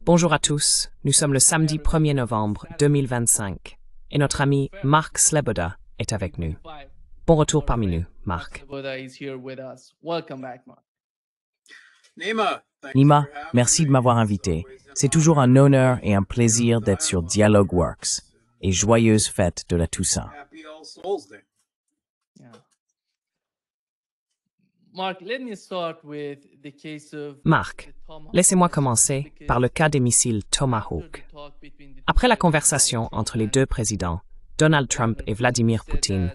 Bonjour à tous, nous sommes le samedi 1er novembre 2025 et notre ami Mark Sleboda est avec nous. Bon retour parmi nous, Mark. Nima, merci de m'avoir invité. C'est toujours un honneur et un plaisir d'être sur Dialogue Works. Et joyeuse fête de la Toussaint. Mark, laissez-moi commencer par le cas des missiles Tomahawk. Après la conversation entre les deux présidents, Donald Trump et Vladimir Poutine,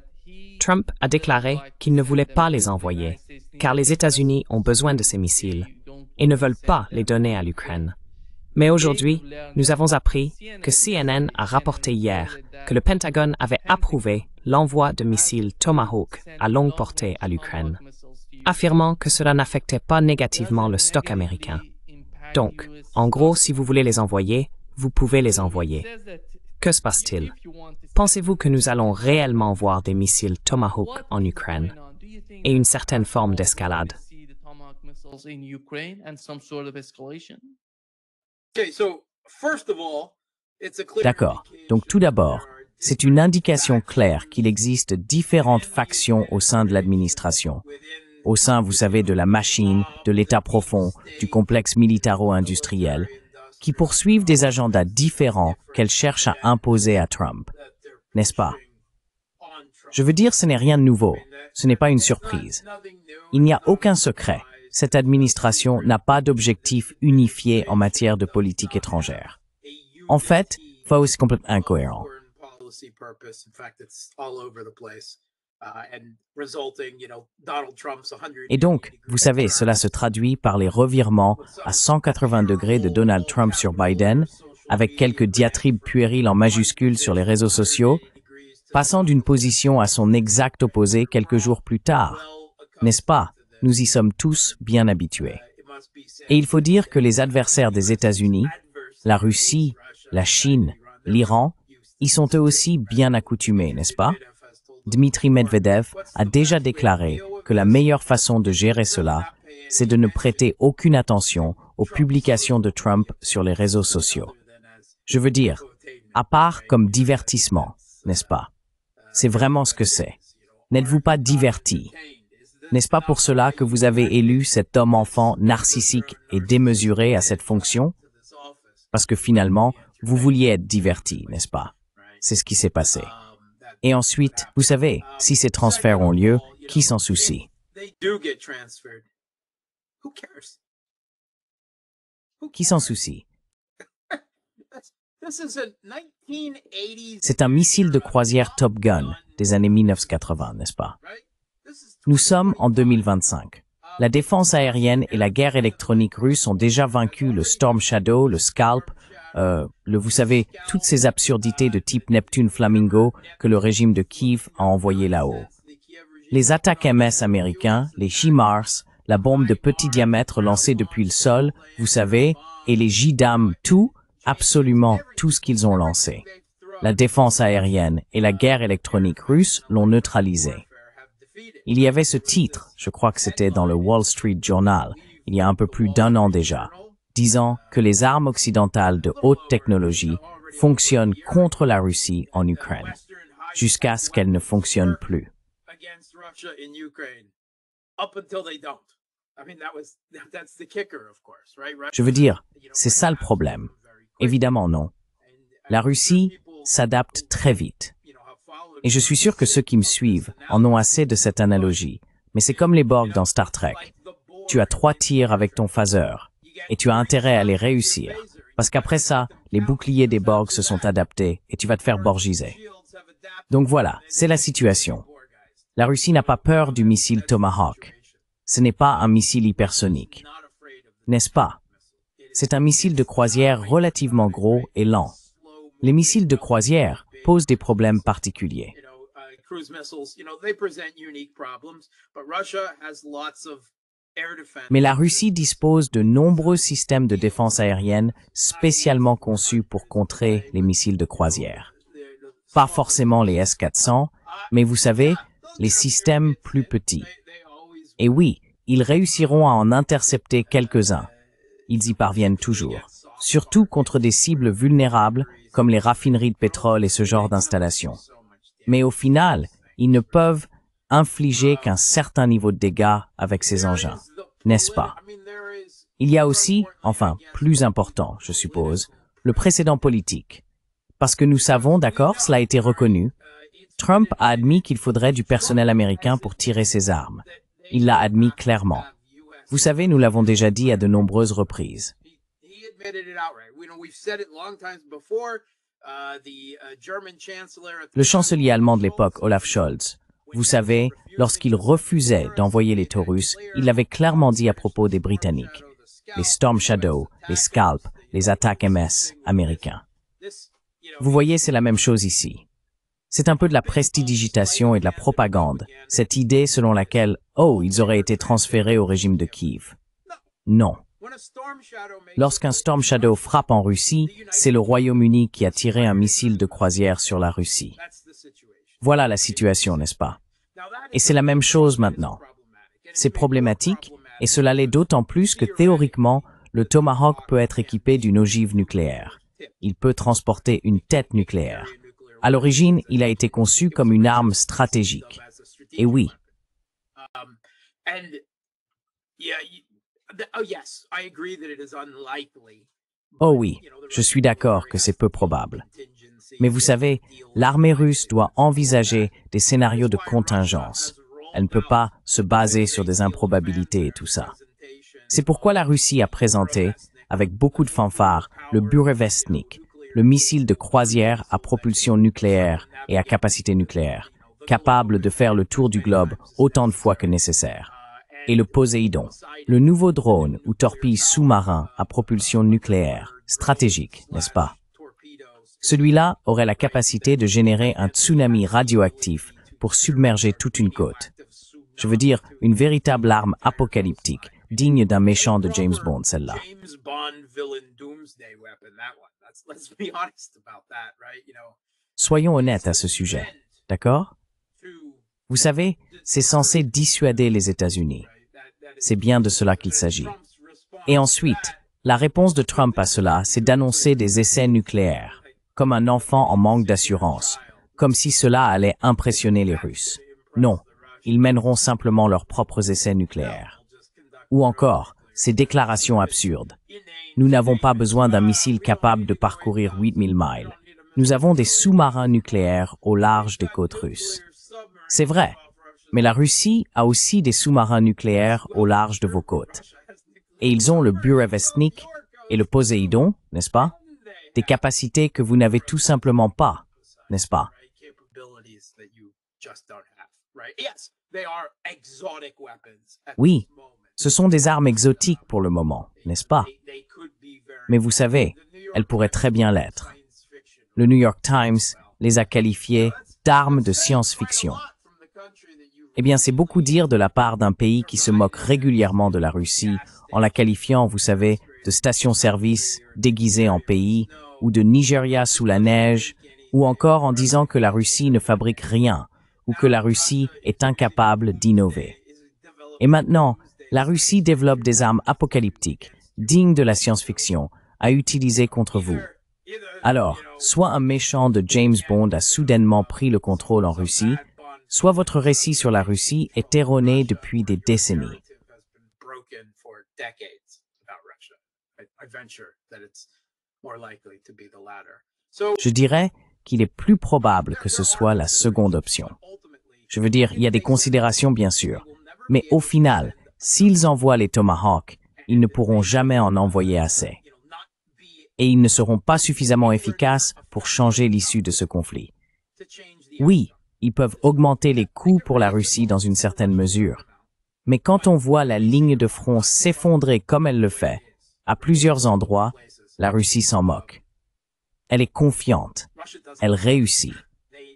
Trump a déclaré qu'il ne voulait pas les envoyer, car les États-Unis ont besoin de ces missiles et ne veulent pas les donner à l'Ukraine. Mais aujourd'hui, nous avons appris que CNN a rapporté hier que le Pentagone avait approuvé l'envoi de missiles Tomahawk à longue portée à l'Ukraine, affirmant que cela n'affectait pas négativement le stock américain. Donc, en gros, si vous voulez les envoyer, vous pouvez les envoyer. Que se passe-t-il? Pensez-vous que nous allons réellement voir des missiles Tomahawk en Ukraine et une certaine forme d'escalade? D'accord. Donc tout d'abord, c'est une indication claire qu'il existe différentes factions au sein de l'administration. Au sein, vous savez, de la machine, de l'État profond, du complexe militaro-industriel, qui poursuivent des agendas différents qu'elles cherchent à imposer à Trump. N'est-ce pas? Je veux dire, ce n'est rien de nouveau. Ce n'est pas une surprise. Il n'y a aucun secret. Cette administration n'a pas d'objectif unifié en matière de politique étrangère. En fait, Faux est complètement incohérent. Et donc, vous savez, cela se traduit par les revirements à 180 degrés de Donald Trump sur Biden, avec quelques diatribes puériles en majuscules sur les réseaux sociaux, passant d'une position à son exact opposé quelques jours plus tard. N'est-ce pas? Nous y sommes tous bien habitués. Et il faut dire que les adversaires des États-Unis, la Russie, la Chine, l'Iran, y sont eux aussi bien accoutumés, n'est-ce pas? Dmitri Medvedev a déjà déclaré que la meilleure façon de gérer cela, c'est de ne prêter aucune attention aux publications de Trump sur les réseaux sociaux. Je veux dire, à part comme divertissement, n'est-ce pas? C'est vraiment ce que c'est. N'êtes-vous pas diverti? N'est-ce pas pour cela que vous avez élu cet homme-enfant narcissique et démesuré à cette fonction? Parce que finalement, vous vouliez être diverti, n'est-ce pas? C'est ce qui s'est passé. Et ensuite, vous savez, si ces transferts ont lieu, qui s'en soucie? Qui s'en soucie? C'est un missile de croisière Top Gun des années 1980, n'est-ce pas? Nous sommes en 2025. La défense aérienne et la guerre électronique russe ont déjà vaincu le Storm Shadow, le Scalp, vous savez, toutes ces absurdités de type Neptune Flamingo que le régime de Kiev a envoyé là-haut. Les attaques MS américains, les HIMARS, la bombe de petit diamètre lancée depuis le sol, vous savez, et les JDAM, tout, absolument tout ce qu'ils ont lancé. La défense aérienne et la guerre électronique russe l'ont neutralisé. Il y avait ce titre, je crois que c'était dans le Wall Street Journal, il y a un peu plus d'un an déjà, disant que les armes occidentales de haute technologie fonctionnent contre la Russie en Ukraine, jusqu'à ce qu'elles ne fonctionnent plus. Je veux dire, c'est ça le problème. Évidemment non. La Russie s'adapte très vite. Et je suis sûr que ceux qui me suivent en ont assez de cette analogie. Mais c'est comme les Borg dans Star Trek. Tu as 3 tirs avec ton phaser. Et tu as intérêt à les réussir. Parce qu'après ça, les boucliers des Borg se sont adaptés et tu vas te faire borgiser. Donc voilà, c'est la situation. La Russie n'a pas peur du missile Tomahawk. Ce n'est pas un missile hypersonique. N'est-ce pas? C'est un missile de croisière relativement gros et lent. Les missiles de croisière posent des problèmes particuliers. Mais la Russie dispose de nombreux systèmes de défense aérienne spécialement conçus pour contrer les missiles de croisière. Pas forcément les S-400, mais vous savez, les systèmes plus petits. Et oui, ils réussiront à en intercepter quelques-uns. Ils y parviennent toujours, surtout contre des cibles vulnérables comme les raffineries de pétrole et ce genre d'installations. Mais au final, ils ne peuvent infliger qu'un certain niveau de dégâts avec ces engins, n'est-ce pas? Il y a aussi, enfin plus important, je suppose, le précédent politique. Parce que nous savons, d'accord, cela a été reconnu, Trump a admis qu'il faudrait du personnel américain pour tirer ses armes. Il l'a admis clairement. Vous savez, nous l'avons déjà dit à de nombreuses reprises. Le chancelier allemand de l'époque, Olaf Scholz, vous savez, lorsqu'il refusait d'envoyer les Taurus, il l'avait clairement dit à propos des Britanniques. Les Storm Shadow, les Scalp, les attaques MS américains. Vous voyez, c'est la même chose ici. C'est un peu de la prestidigitation et de la propagande, cette idée selon laquelle, oh, ils auraient été transférés au régime de Kiev. Non. Lorsqu'un Storm Shadow frappe en Russie, c'est le Royaume-Uni qui a tiré un missile de croisière sur la Russie. Voilà la situation, n'est-ce pas? Et c'est la même chose maintenant. C'est problématique, et cela l'est d'autant plus que théoriquement, le Tomahawk peut être équipé d'une ogive nucléaire. Il peut transporter une tête nucléaire. À l'origine, il a été conçu comme une arme stratégique. Et oui. Oh oui, je suis d'accord que c'est peu probable. Mais vous savez, l'armée russe doit envisager des scénarios de contingence. Elle ne peut pas se baser sur des improbabilités et tout ça. C'est pourquoi la Russie a présenté, avec beaucoup de fanfare, le Burevestnik, le missile de croisière à propulsion nucléaire et à capacité nucléaire, capable de faire le tour du globe autant de fois que nécessaire. Et le Poséidon, le nouveau drone ou torpille sous-marin à propulsion nucléaire, stratégique, n'est-ce pas? Celui-là aurait la capacité de générer un tsunami radioactif pour submerger toute une côte. Je veux dire, une véritable arme apocalyptique, digne d'un méchant de James Bond, celle-là. Soyons honnêtes à ce sujet, d'accord? Vous savez, c'est censé dissuader les États-Unis. C'est bien de cela qu'il s'agit. Et ensuite, la réponse de Trump à cela, c'est d'annoncer des essais nucléaires, comme un enfant en manque d'assurance, comme si cela allait impressionner les Russes. Non, ils mèneront simplement leurs propres essais nucléaires. Ou encore, ces déclarations absurdes. Nous n'avons pas besoin d'un missile capable de parcourir 8000 miles. Nous avons des sous-marins nucléaires au large des côtes russes. C'est vrai, mais la Russie a aussi des sous-marins nucléaires au large de vos côtes. Et ils ont le Burevestnik et le Poséidon, n'est-ce pas? Des capacités que vous n'avez tout simplement pas, n'est-ce pas? Oui, ce sont des armes exotiques pour le moment, n'est-ce pas? Mais vous savez, elles pourraient très bien l'être. Le New York Times les a qualifiées d'armes de science-fiction. Eh bien, c'est beaucoup dire de la part d'un pays qui se moque régulièrement de la Russie en la qualifiant, vous savez, de station-service déguisée en pays, ou de Nigeria sous la neige, ou encore en disant que la Russie ne fabrique rien, ou que la Russie est incapable d'innover. Et maintenant, la Russie développe des armes apocalyptiques, dignes de la science-fiction, à utiliser contre vous. Alors, soit un méchant de James Bond a soudainement pris le contrôle en Russie, soit votre récit sur la Russie est erroné depuis des décennies. Je dirais qu'il est plus probable que ce soit la seconde option. Je veux dire, il y a des considérations bien sûr, mais au final, s'ils envoient les Tomahawks, ils ne pourront jamais en envoyer assez. Et ils ne seront pas suffisamment efficaces pour changer l'issue de ce conflit. Oui, ils peuvent augmenter les coûts pour la Russie dans une certaine mesure. Mais quand on voit la ligne de front s'effondrer comme elle le fait, à plusieurs endroits, la Russie s'en moque. Elle est confiante. Elle réussit.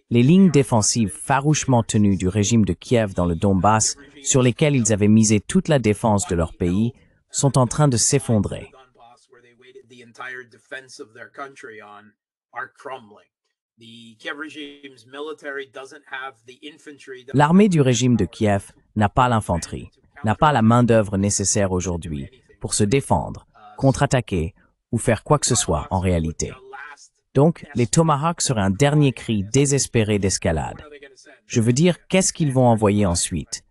Les lignes défensives farouchement tenues du régime de Kiev dans le Donbass, sur lesquelles ils avaient misé toute la défense de leur pays, sont en train de s'effondrer. L'armée du régime de Kiev n'a pas l'infanterie, n'a pas la main-d'œuvre nécessaire aujourd'hui pour se défendre, contre-attaquer ou faire quoi que ce soit en réalité. Donc, les Tomahawks seraient un dernier cri désespéré d'escalade. Je veux dire, qu'est-ce qu'ils vont envoyer ensuite?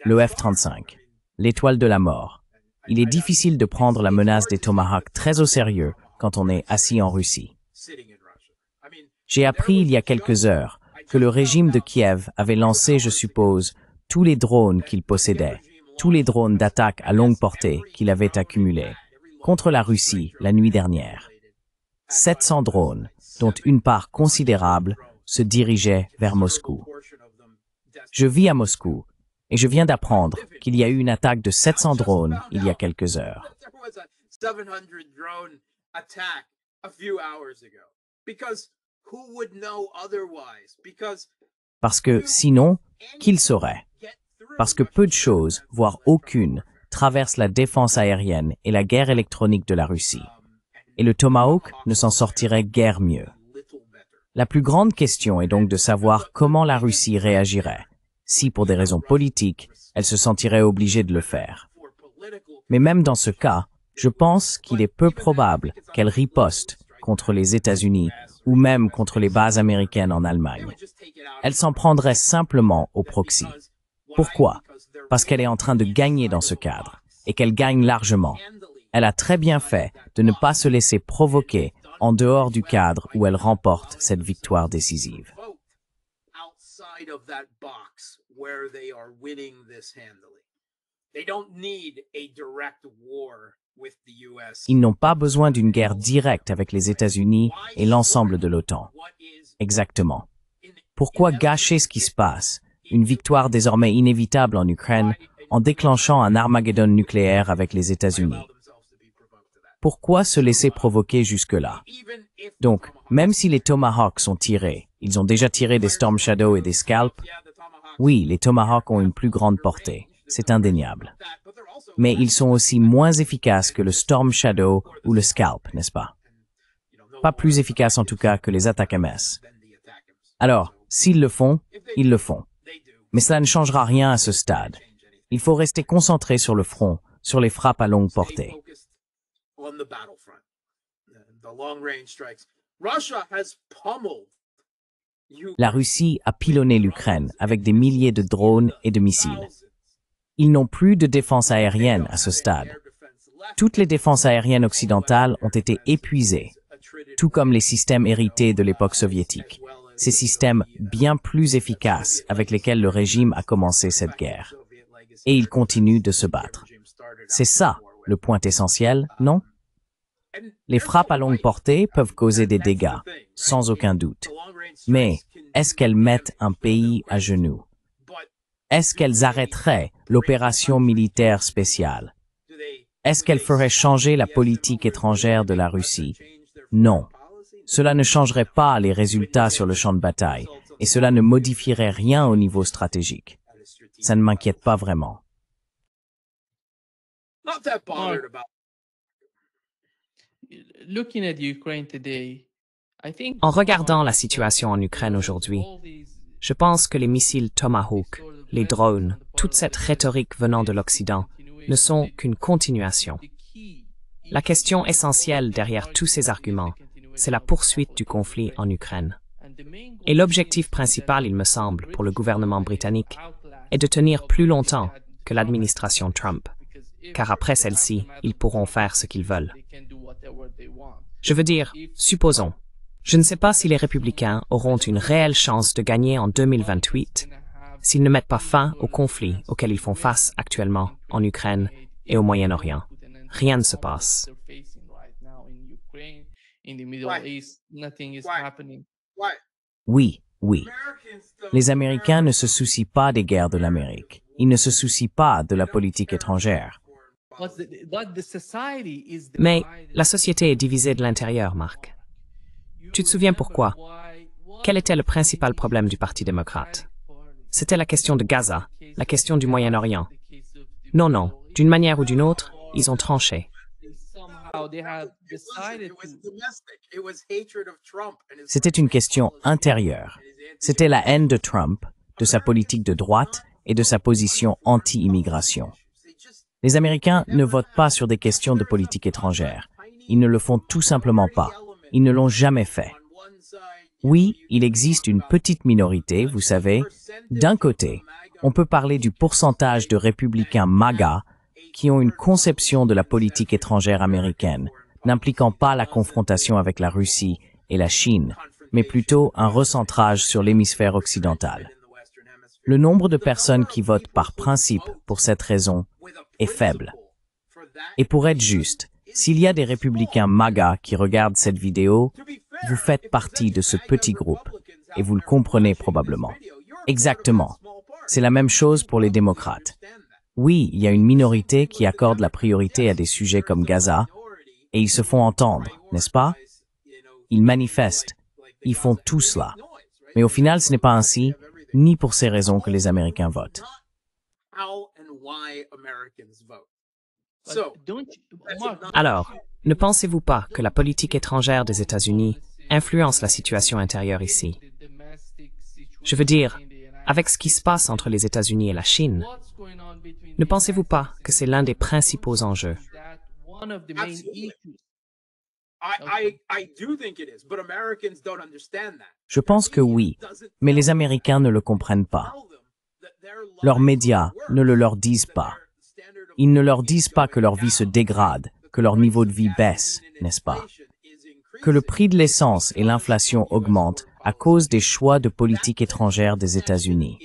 Le F-35, l'étoile de la mort. Il est difficile de prendre la menace des Tomahawks très au sérieux quand on est assis en Russie. J'ai appris il y a quelques heures que le régime de Kiev avait lancé, je suppose, tous les drones qu'il possédait, tous les drones d'attaque à longue portée qu'il avait accumulés, contre la Russie la nuit dernière. 700 drones, dont une part considérable, se dirigeaient vers Moscou. Je vis à Moscou, et je viens d'apprendre qu'il y a eu une attaque de 700 drones il y a quelques heures. Parce que sinon, qui le saurait? Parce que peu de choses, voire aucune, traversent la défense aérienne et la guerre électronique de la Russie. Et le Tomahawk ne s'en sortirait guère mieux. La plus grande question est donc de savoir comment la Russie réagirait, si pour des raisons politiques, elle se sentirait obligée de le faire. Mais même dans ce cas, je pense qu'il est peu probable qu'elle riposte contre les États-Unis ou même contre les bases américaines en Allemagne. Elle s'en prendrait simplement au proxy. Pourquoi? Parce qu'elle est en train de gagner dans ce cadre, et qu'elle gagne largement. Elle a très bien fait de ne pas se laisser provoquer en dehors du cadre où elle remporte cette victoire décisive. Ils n'ont pas besoin d'une guerre directe avec les États-Unis et l'ensemble de l'OTAN. Exactement. Pourquoi gâcher ce qui se passe, une victoire désormais inévitable en Ukraine, en déclenchant un Armageddon nucléaire avec les États-Unis? Pourquoi se laisser provoquer jusque-là? Donc, même si les Tomahawks sont tirés, ils ont déjà tiré des Storm Shadow et des Scalp. Oui, les Tomahawks ont une plus grande portée, c'est indéniable. Mais ils sont aussi moins efficaces que le Storm Shadow ou le Scalp, n'est-ce pas? Pas plus efficaces en tout cas que les ATACMS. Alors, s'ils le font, ils le font. Mais cela ne changera rien à ce stade. Il faut rester concentré sur le front, sur les frappes à longue portée. La Russie a pilonné l'Ukraine avec des milliers de drones et de missiles. Ils n'ont plus de défense aérienne à ce stade. Toutes les défenses aériennes occidentales ont été épuisées, tout comme les systèmes hérités de l'époque soviétique. Ces systèmes bien plus efficaces avec lesquels le régime a commencé cette guerre. Et il continue de se battre. C'est ça, le point essentiel, non? Les frappes à longue portée peuvent causer des dégâts, sans aucun doute. Mais est-ce qu'elles mettent un pays à genoux? Est-ce qu'elles arrêteraient l'opération militaire spéciale? Est-ce qu'elles feraient changer la politique étrangère de la Russie? Non. Cela ne changerait pas les résultats sur le champ de bataille, et cela ne modifierait rien au niveau stratégique. Ça ne m'inquiète pas vraiment. En regardant la situation en Ukraine aujourd'hui, je pense que les missiles Tomahawk, les drones, toute cette rhétorique venant de l'Occident ne sont qu'une continuation. La question essentielle derrière tous ces arguments, c'est la poursuite du conflit en Ukraine. Et l'objectif principal, il me semble, pour le gouvernement britannique, est de tenir plus longtemps que l'administration Trump, car après celle-ci, ils pourront faire ce qu'ils veulent. Je veux dire, supposons, je ne sais pas si les républicains auront une réelle chance de gagner en 2028 s'ils ne mettent pas fin au conflit auquel ils font face actuellement en Ukraine et au Moyen-Orient. Rien ne se passe. Oui, oui. Les Américains ne se soucient pas des guerres de l'Amérique. Ils ne se soucient pas de la politique étrangère. Mais la société est divisée de l'intérieur, Marc. Tu te souviens pourquoi? Quel était le principal problème du Parti démocrate? C'était la question de Gaza, la question du Moyen-Orient. Non, non, d'une manière ou d'une autre, ils ont tranché. C'était une question intérieure. C'était la haine de Trump, de sa politique de droite et de sa position anti-immigration. Les Américains ne votent pas sur des questions de politique étrangère. Ils ne le font tout simplement pas. Ils ne l'ont jamais fait. Oui, il existe une petite minorité, vous savez. D'un côté, on peut parler du pourcentage de républicains MAGA qui ont une conception de la politique étrangère américaine, n'impliquant pas la confrontation avec la Russie et la Chine, mais plutôt un recentrage sur l'hémisphère occidental. Le nombre de personnes qui votent par principe pour cette raison est faible. Et pour être juste, s'il y a des républicains MAGA qui regardent cette vidéo, vous faites partie de ce petit groupe, et vous le comprenez probablement. Exactement. C'est la même chose pour les démocrates. Oui, il y a une minorité qui accorde la priorité à des sujets comme Gaza, et ils se font entendre, n'est-ce pas? Ils manifestent, ils font tout cela. Mais au final, ce n'est pas ainsi, ni pour ces raisons que les Américains votent. Alors, ne pensez-vous pas que la politique étrangère des États-Unis influence la situation intérieure ici? Je veux dire, avec ce qui se passe entre les États-Unis et la Chine, ne pensez-vous pas que c'est l'un des principaux enjeux? Je pense que oui, mais les Américains ne le comprennent pas. Leurs médias ne le leur disent pas. Ils ne leur disent pas que leur vie se dégrade, que leur niveau de vie baisse, n'est-ce pas? Que le prix de l'essence et l'inflation augmentent à cause des choix de politique étrangère des États-Unis.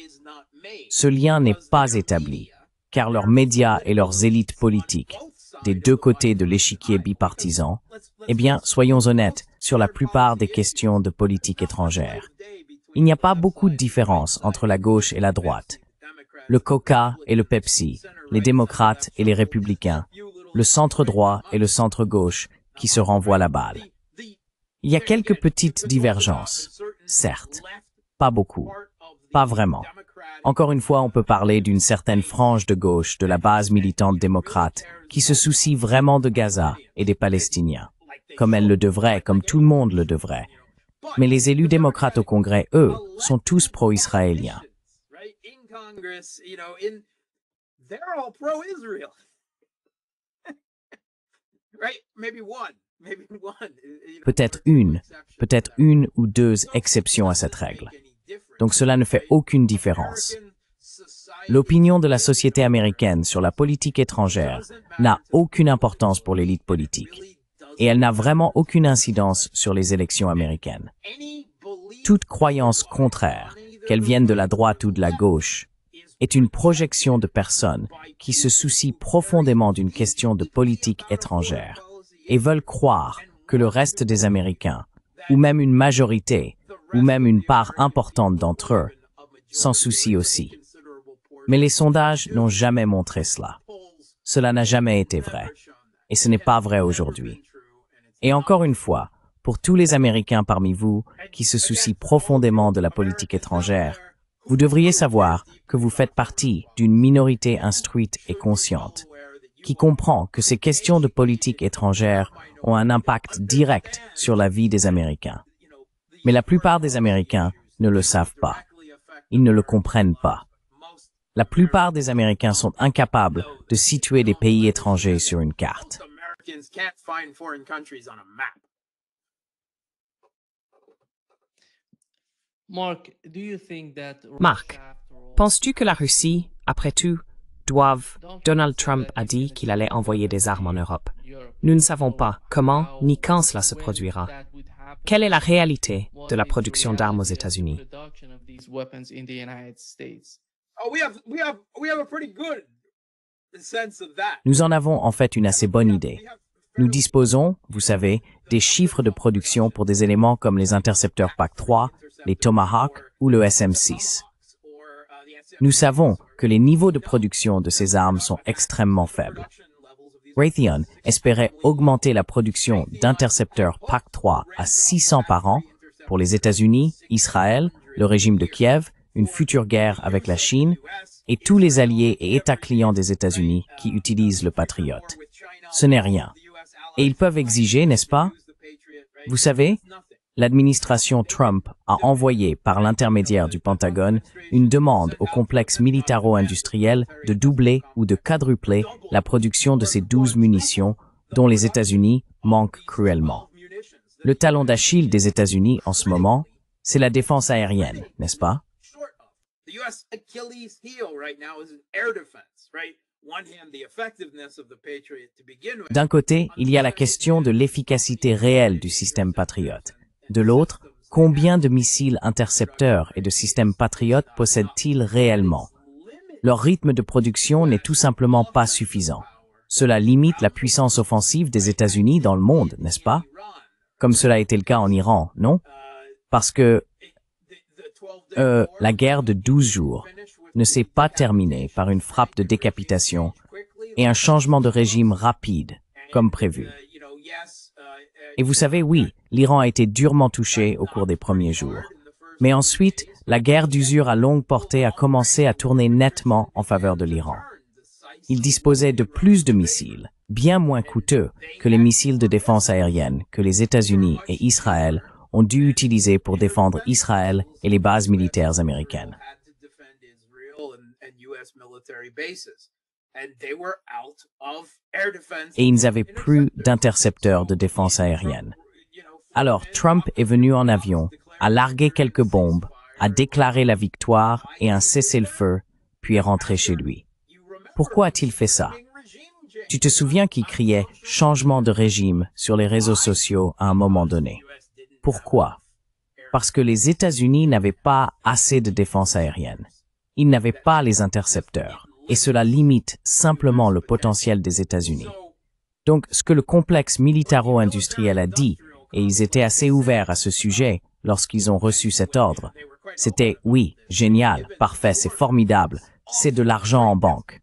Ce lien n'est pas établi, car leurs médias et leurs élites politiques, des deux côtés de l'échiquier bipartisan, eh bien, soyons honnêtes sur la plupart des questions de politique étrangère. Il n'y a pas beaucoup de différence entre la gauche et la droite. Le Coca et le Pepsi, les démocrates et les républicains, le centre-droit et le centre-gauche qui se renvoient la balle. Il y a quelques petites divergences, certes. Pas beaucoup. Pas vraiment. Encore une fois, on peut parler d'une certaine frange de gauche de la base militante démocrate qui se soucie vraiment de Gaza et des Palestiniens, comme elle le devrait, comme tout le monde le devrait. Mais les élus démocrates au Congrès, eux, sont tous pro-israéliens. Peut-être une ou deux exceptions à cette règle. Donc cela ne fait aucune différence. L'opinion de la société américaine sur la politique étrangère n'a aucune importance pour l'élite politique. Et elle n'a vraiment aucune incidence sur les élections américaines. Toute croyance contraire, qu'elle vienne de la droite ou de la gauche, est une projection de personnes qui se soucient profondément d'une question de politique étrangère et veulent croire que le reste des Américains, ou même une majorité, ou même une part importante d'entre eux, s'en soucient aussi. Mais les sondages n'ont jamais montré cela. Cela n'a jamais été vrai. Et ce n'est pas vrai aujourd'hui. Et encore une fois, pour tous les Américains parmi vous qui se soucient profondément de la politique étrangère, vous devriez savoir que vous faites partie d'une minorité instruite et consciente, qui comprend que ces questions de politique étrangère ont un impact direct sur la vie des Américains. Mais la plupart des Américains ne le savent pas. Ils ne le comprennent pas. La plupart des Américains sont incapables de situer des pays étrangers sur une carte. Marc, penses-tu que la Russie, après tout, Donald Trump a dit qu'il allait envoyer des armes en Europe. Nous ne savons pas comment ni quand cela se produira. Quelle est la réalité de la production d'armes aux États-Unis? Nous en avons en fait une assez bonne idée. Nous disposons, vous savez, des chiffres de production pour des éléments comme les intercepteurs PAC-3, les Tomahawk ou le SM-6. Nous savons que les niveaux de production de ces armes sont extrêmement faibles. Raytheon espérait augmenter la production d'intercepteurs PAC-3 à 600 par an pour les États-Unis, Israël, le régime de Kiev, une future guerre avec la Chine et tous les alliés et États clients des États-Unis qui utilisent le Patriot. Ce n'est rien. Et ils peuvent exiger, n'est-ce pas? Vous savez, l'administration Trump a envoyé, par l'intermédiaire du Pentagone, une demande au complexe militaro-industriel de doubler ou de quadrupler la production de ces 12 munitions dont les États-Unis manquent cruellement. Le talon d'Achille des États-Unis en ce moment, c'est la défense aérienne, n'est-ce pas? D'un côté, il y a la question de l'efficacité réelle du système Patriot. De l'autre, combien de missiles intercepteurs et de systèmes Patriot possèdent-ils réellement? Leur rythme de production n'est tout simplement pas suffisant. Cela limite la puissance offensive des États-Unis dans le monde, n'est-ce pas? Comme cela a été le cas en Iran, non? Parce que la guerre de 12 jours ne s'est pas terminée par une frappe de décapitation et un changement de régime rapide, comme prévu. Et vous savez, oui, l'Iran a été durement touché au cours des premiers jours. Mais ensuite, la guerre d'usure à longue portée a commencé à tourner nettement en faveur de l'Iran. Il disposait de plus de missiles, bien moins coûteux que les missiles de défense aérienne que les États-Unis et Israël ont dû utiliser pour défendre Israël et les bases militaires américaines. Et ils n'avaient plus d'intercepteurs de défense aérienne. Alors Trump est venu en avion, a largué quelques bombes, a déclaré la victoire et un cessez-le-feu, puis est rentré chez lui. Pourquoi a-t-il fait ça? Tu te souviens qu'il criait « changement de régime » sur les réseaux sociaux à un moment donné. Pourquoi? Parce que les États-Unis n'avaient pas assez de défense aérienne. Ils n'avaient pas les intercepteurs. Et cela limite simplement le potentiel des États-Unis. Donc, ce que le complexe militaro-industriel a dit, et ils étaient assez ouverts à ce sujet lorsqu'ils ont reçu cet ordre, c'était « oui, génial, parfait, c'est formidable, c'est de l'argent en banque ».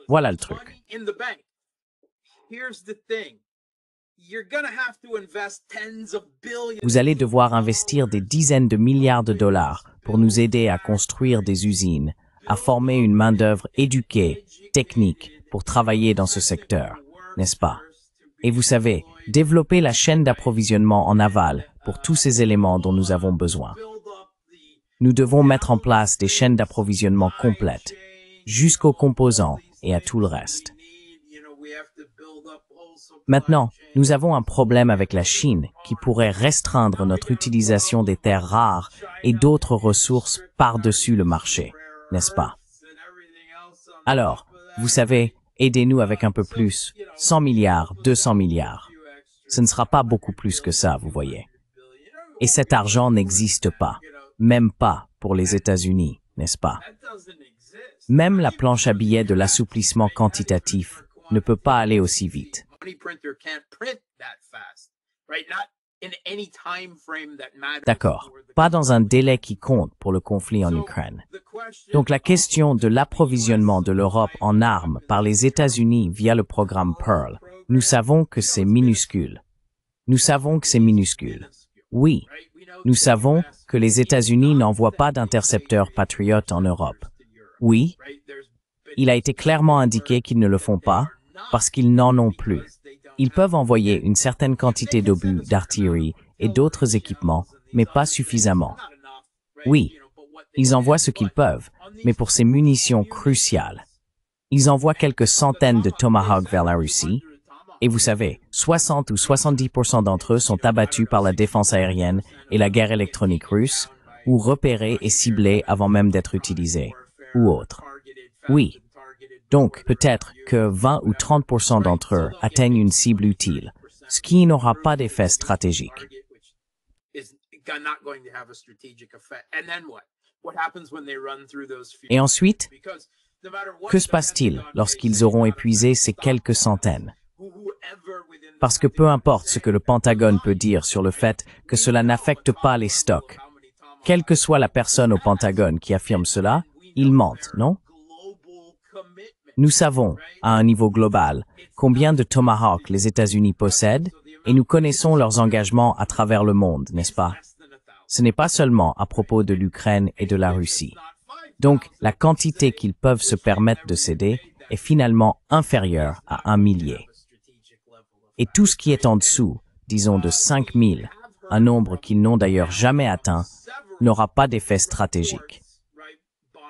Voilà le truc. Vous allez devoir investir des dizaines de milliards de dollars pour nous aider à construire des usines, à former une main-d'œuvre éduquée, technique, pour travailler dans ce secteur, n'est-ce pas? Et vous savez, développer la chaîne d'approvisionnement en aval pour tous ces éléments dont nous avons besoin. Nous devons mettre en place des chaînes d'approvisionnement complètes, jusqu'aux composants et à tout le reste. Maintenant, nous avons un problème avec la Chine qui pourrait restreindre notre utilisation des terres rares et d'autres ressources par-dessus le marché, n'est-ce pas? Alors, vous savez, aidez-nous avec un peu plus, 100 milliards, 200 milliards. Ce ne sera pas beaucoup plus que ça, vous voyez. Et cet argent n'existe pas, même pas pour les États-Unis, n'est-ce pas? Même la planche à billets de l'assouplissement quantitatif ne peut pas aller aussi vite. D'accord, pas dans un délai qui compte pour le conflit en Ukraine. Donc la question de l'approvisionnement de l'Europe en armes par les États-Unis via le programme Pearl, nous savons que c'est minuscule. Nous savons que c'est minuscule. Oui, nous savons que les États-Unis n'envoient pas d'intercepteurs Patriot en Europe. Oui, il a été clairement indiqué qu'ils ne le font pas parce qu'ils n'en ont plus. Ils peuvent envoyer une certaine quantité d'obus, d'artillerie et d'autres équipements, mais pas suffisamment. Oui, ils envoient ce qu'ils peuvent, mais pour ces munitions cruciales. Ils envoient quelques centaines de Tomahawk vers la Russie, et vous savez, 60 ou 70% d'entre eux sont abattus par la défense aérienne et la guerre électronique russe, ou repérés et ciblés avant même d'être utilisés, ou autres. Oui. Donc, peut-être que 20 ou 30% d'entre eux atteignent une cible utile, ce qui n'aura pas d'effet stratégique. Et ensuite, que se passe-t-il lorsqu'ils auront épuisé ces quelques centaines? Parce que peu importe ce que le Pentagone peut dire sur le fait que cela n'affecte pas les stocks, quelle que soit la personne au Pentagone qui affirme cela, ils mentent, non? Nous savons, à un niveau global, combien de Tomahawk les États-Unis possèdent et nous connaissons leurs engagements à travers le monde, n'est-ce pas? Ce n'est pas seulement à propos de l'Ukraine et de la Russie. Donc, la quantité qu'ils peuvent se permettre de céder est finalement inférieure à 1 millier. Et tout ce qui est en dessous, disons de 5 000, un nombre qu'ils n'ont d'ailleurs jamais atteint, n'aura pas d'effet stratégique.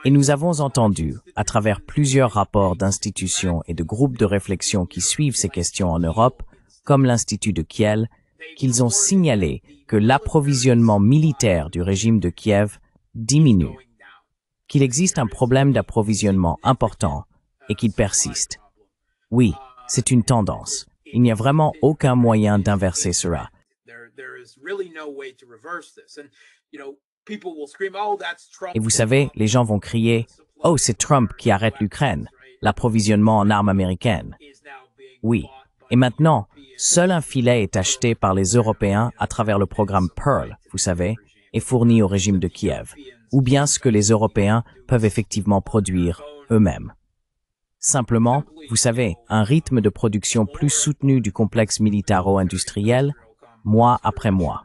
Et nous avons entendu, à travers plusieurs rapports d'institutions et de groupes de réflexion qui suivent ces questions en Europe, comme l'Institut de Kiel, qu'ils ont signalé que l'approvisionnement militaire du régime de Kiev diminue, qu'il existe un problème d'approvisionnement important et qu'il persiste. Oui, c'est une tendance. Il n'y a vraiment aucun moyen d'inverser cela. Et vous savez, les gens vont crier « Oh, c'est Trump qui arrête l'Ukraine, l'approvisionnement en armes américaines. » Oui. Et maintenant, seul un filet est acheté par les Européens à travers le programme Pearl, vous savez, et fourni au régime de Kiev, ou bien ce que les Européens peuvent effectivement produire eux-mêmes. Simplement, vous savez, un rythme de production plus soutenu du complexe militaro-industriel, mois après mois.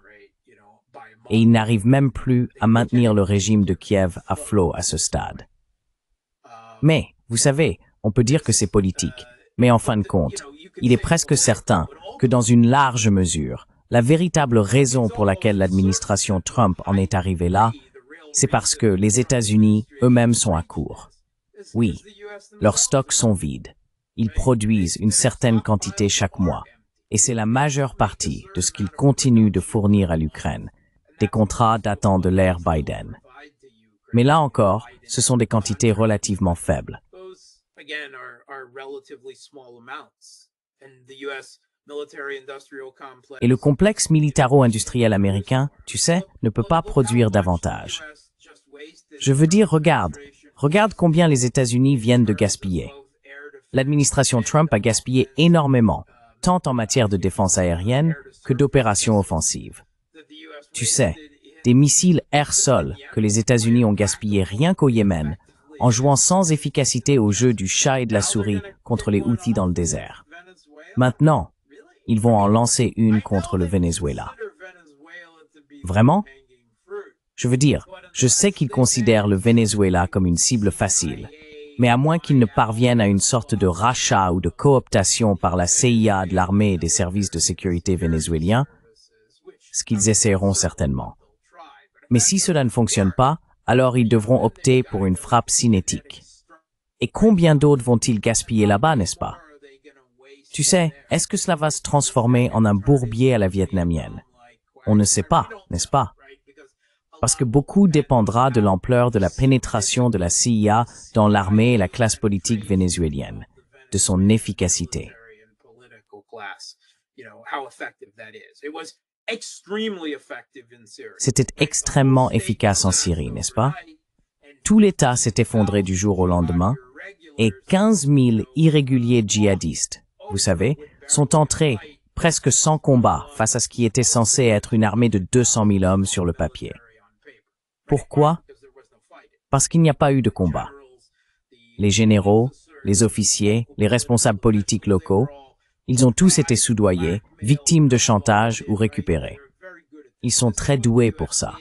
Et ils n'arrivent même plus à maintenir le régime de Kiev à flot à ce stade. Mais, vous savez, on peut dire que c'est politique, mais en fin de compte, il est presque certain que dans une large mesure, la véritable raison pour laquelle l'administration Trump en est arrivée là, c'est parce que les États-Unis eux-mêmes sont à court. Oui, leurs stocks sont vides. Ils produisent une certaine quantité chaque mois, et c'est la majeure partie de ce qu'ils continuent de fournir à l'Ukraine, des contrats datant de l'ère Biden. Mais là encore, ce sont des quantités relativement faibles. Et le complexe militaro-industriel américain, tu sais, ne peut pas produire davantage. Je veux dire, regarde combien les États-Unis viennent de gaspiller. L'administration Trump a gaspillé énormément, tant en matière de défense aérienne que d'opérations offensives. Tu sais, des missiles air-sol que les États-Unis ont gaspillés rien qu'au Yémen, en jouant sans efficacité au jeu du chat et de la souris contre les Houthis dans le désert. Maintenant, ils vont en lancer une contre le Venezuela. Vraiment? Je veux dire, je sais qu'ils considèrent le Venezuela comme une cible facile, mais à moins qu'ils ne parviennent à une sorte de rachat ou de cooptation par la CIA de l'armée et des services de sécurité vénézuéliens, ce qu'ils essaieront certainement. Mais si cela ne fonctionne pas, alors ils devront opter pour une frappe cinétique. Et combien d'autres vont-ils gaspiller là-bas, n'est-ce pas? Tu sais, est-ce que cela va se transformer en un bourbier à la vietnamienne? On ne sait pas, n'est-ce pas? Parce que beaucoup dépendra de l'ampleur de la pénétration de la CIA dans l'armée et la classe politique vénézuélienne, de son efficacité. C'était extrêmement efficace en Syrie, n'est-ce pas? Tout l'État s'est effondré du jour au lendemain et 15 000 irréguliers djihadistes, vous savez, sont entrés presque sans combat face à ce qui était censé être une armée de 200 000 hommes sur le papier. Pourquoi? Parce qu'il n'y a pas eu de combat. Les généraux, les officiers, les responsables politiques locaux, ils ont tous été soudoyés, victimes de chantage ou récupérés. Ils sont très doués pour ça.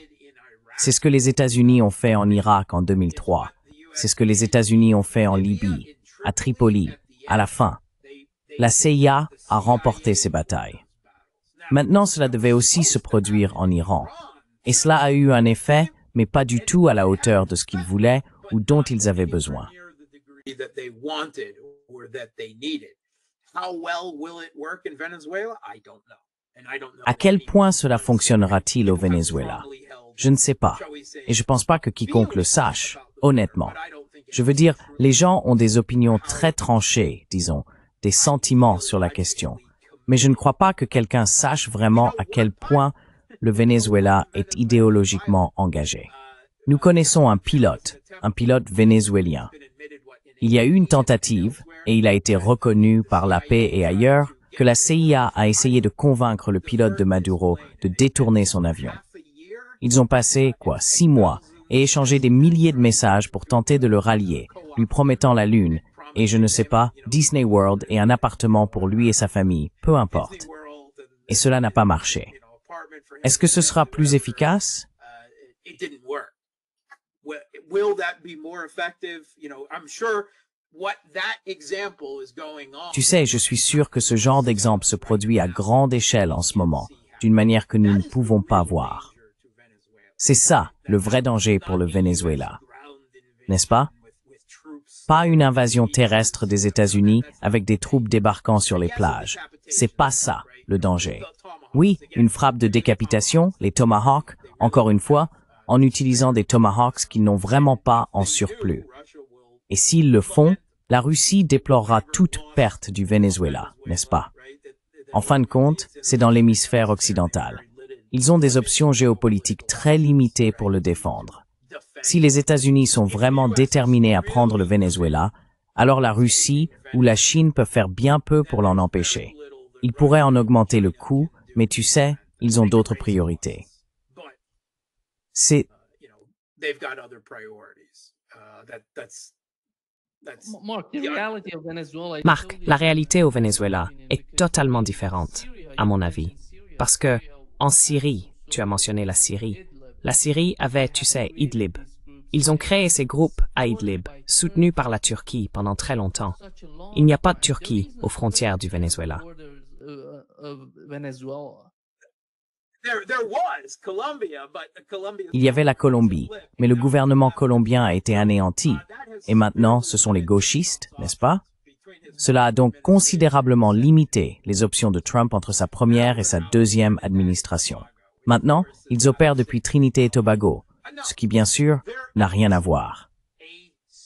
C'est ce que les États-Unis ont fait en Irak en 2003. C'est ce que les États-Unis ont fait en Libye, à Tripoli, à la fin. La CIA a remporté ces batailles. Maintenant, cela devait aussi se produire en Iran. Et cela a eu un effet, mais pas du tout à la hauteur de ce qu'ils voulaient ou dont ils avaient besoin. À quel point cela fonctionnera-t-il au Venezuela? Je ne sais pas. Et je ne pense pas que quiconque le sache, honnêtement. Je veux dire, les gens ont des opinions très tranchées, disons, des sentiments sur la question. Mais je ne crois pas que quelqu'un sache vraiment à quel point le Venezuela est idéologiquement engagé. Nous connaissons un pilote vénézuélien. Il y a eu une tentative, et il a été reconnu par la paix et ailleurs, que la CIA a essayé de convaincre le pilote de Maduro de détourner son avion. Ils ont passé, 6 mois, et échangé des milliers de messages pour tenter de le rallier, lui promettant la lune, et je ne sais pas, Disney World et un appartement pour lui et sa famille, peu importe. Et cela n'a pas marché. Est-ce que ce sera plus efficace? Tu sais, je suis sûr que ce genre d'exemple se produit à grande échelle en ce moment, d'une manière que nous ne pouvons pas voir. C'est ça le vrai danger pour le Venezuela, n'est-ce pas? Pas une invasion terrestre des États-Unis avec des troupes débarquant sur les plages. C'est pas ça le danger. Oui, une frappe de décapitation, les Tomahawks, encore une fois, en utilisant des Tomahawks qu'ils n'ont vraiment pas en surplus. Et s'ils le font, la Russie déplorera toute perte du Venezuela, n'est-ce pas? En fin de compte, c'est dans l'hémisphère occidental. Ils ont des options géopolitiques très limitées pour le défendre. Si les États-Unis sont vraiment déterminés à prendre le Venezuela, alors la Russie ou la Chine peuvent faire bien peu pour l'en empêcher. Ils pourraient en augmenter le coût, mais tu sais, ils ont d'autres priorités. C'est... Marc, la réalité au Venezuela est totalement différente, à mon avis. Parce que, en Syrie, tu as mentionné la Syrie avait, tu sais, Idlib. Ils ont créé ces groupes à Idlib, soutenus par la Turquie pendant très longtemps. Il n'y a pas de Turquie aux frontières du Venezuela. Il y avait la Colombie, mais le gouvernement colombien a été anéanti. Et maintenant, ce sont les gauchistes, n'est-ce pas? Cela a donc considérablement limité les options de Trump entre sa première et sa deuxième administration. Maintenant, ils opèrent depuis Trinité et Tobago, ce qui, bien sûr, n'a rien à voir.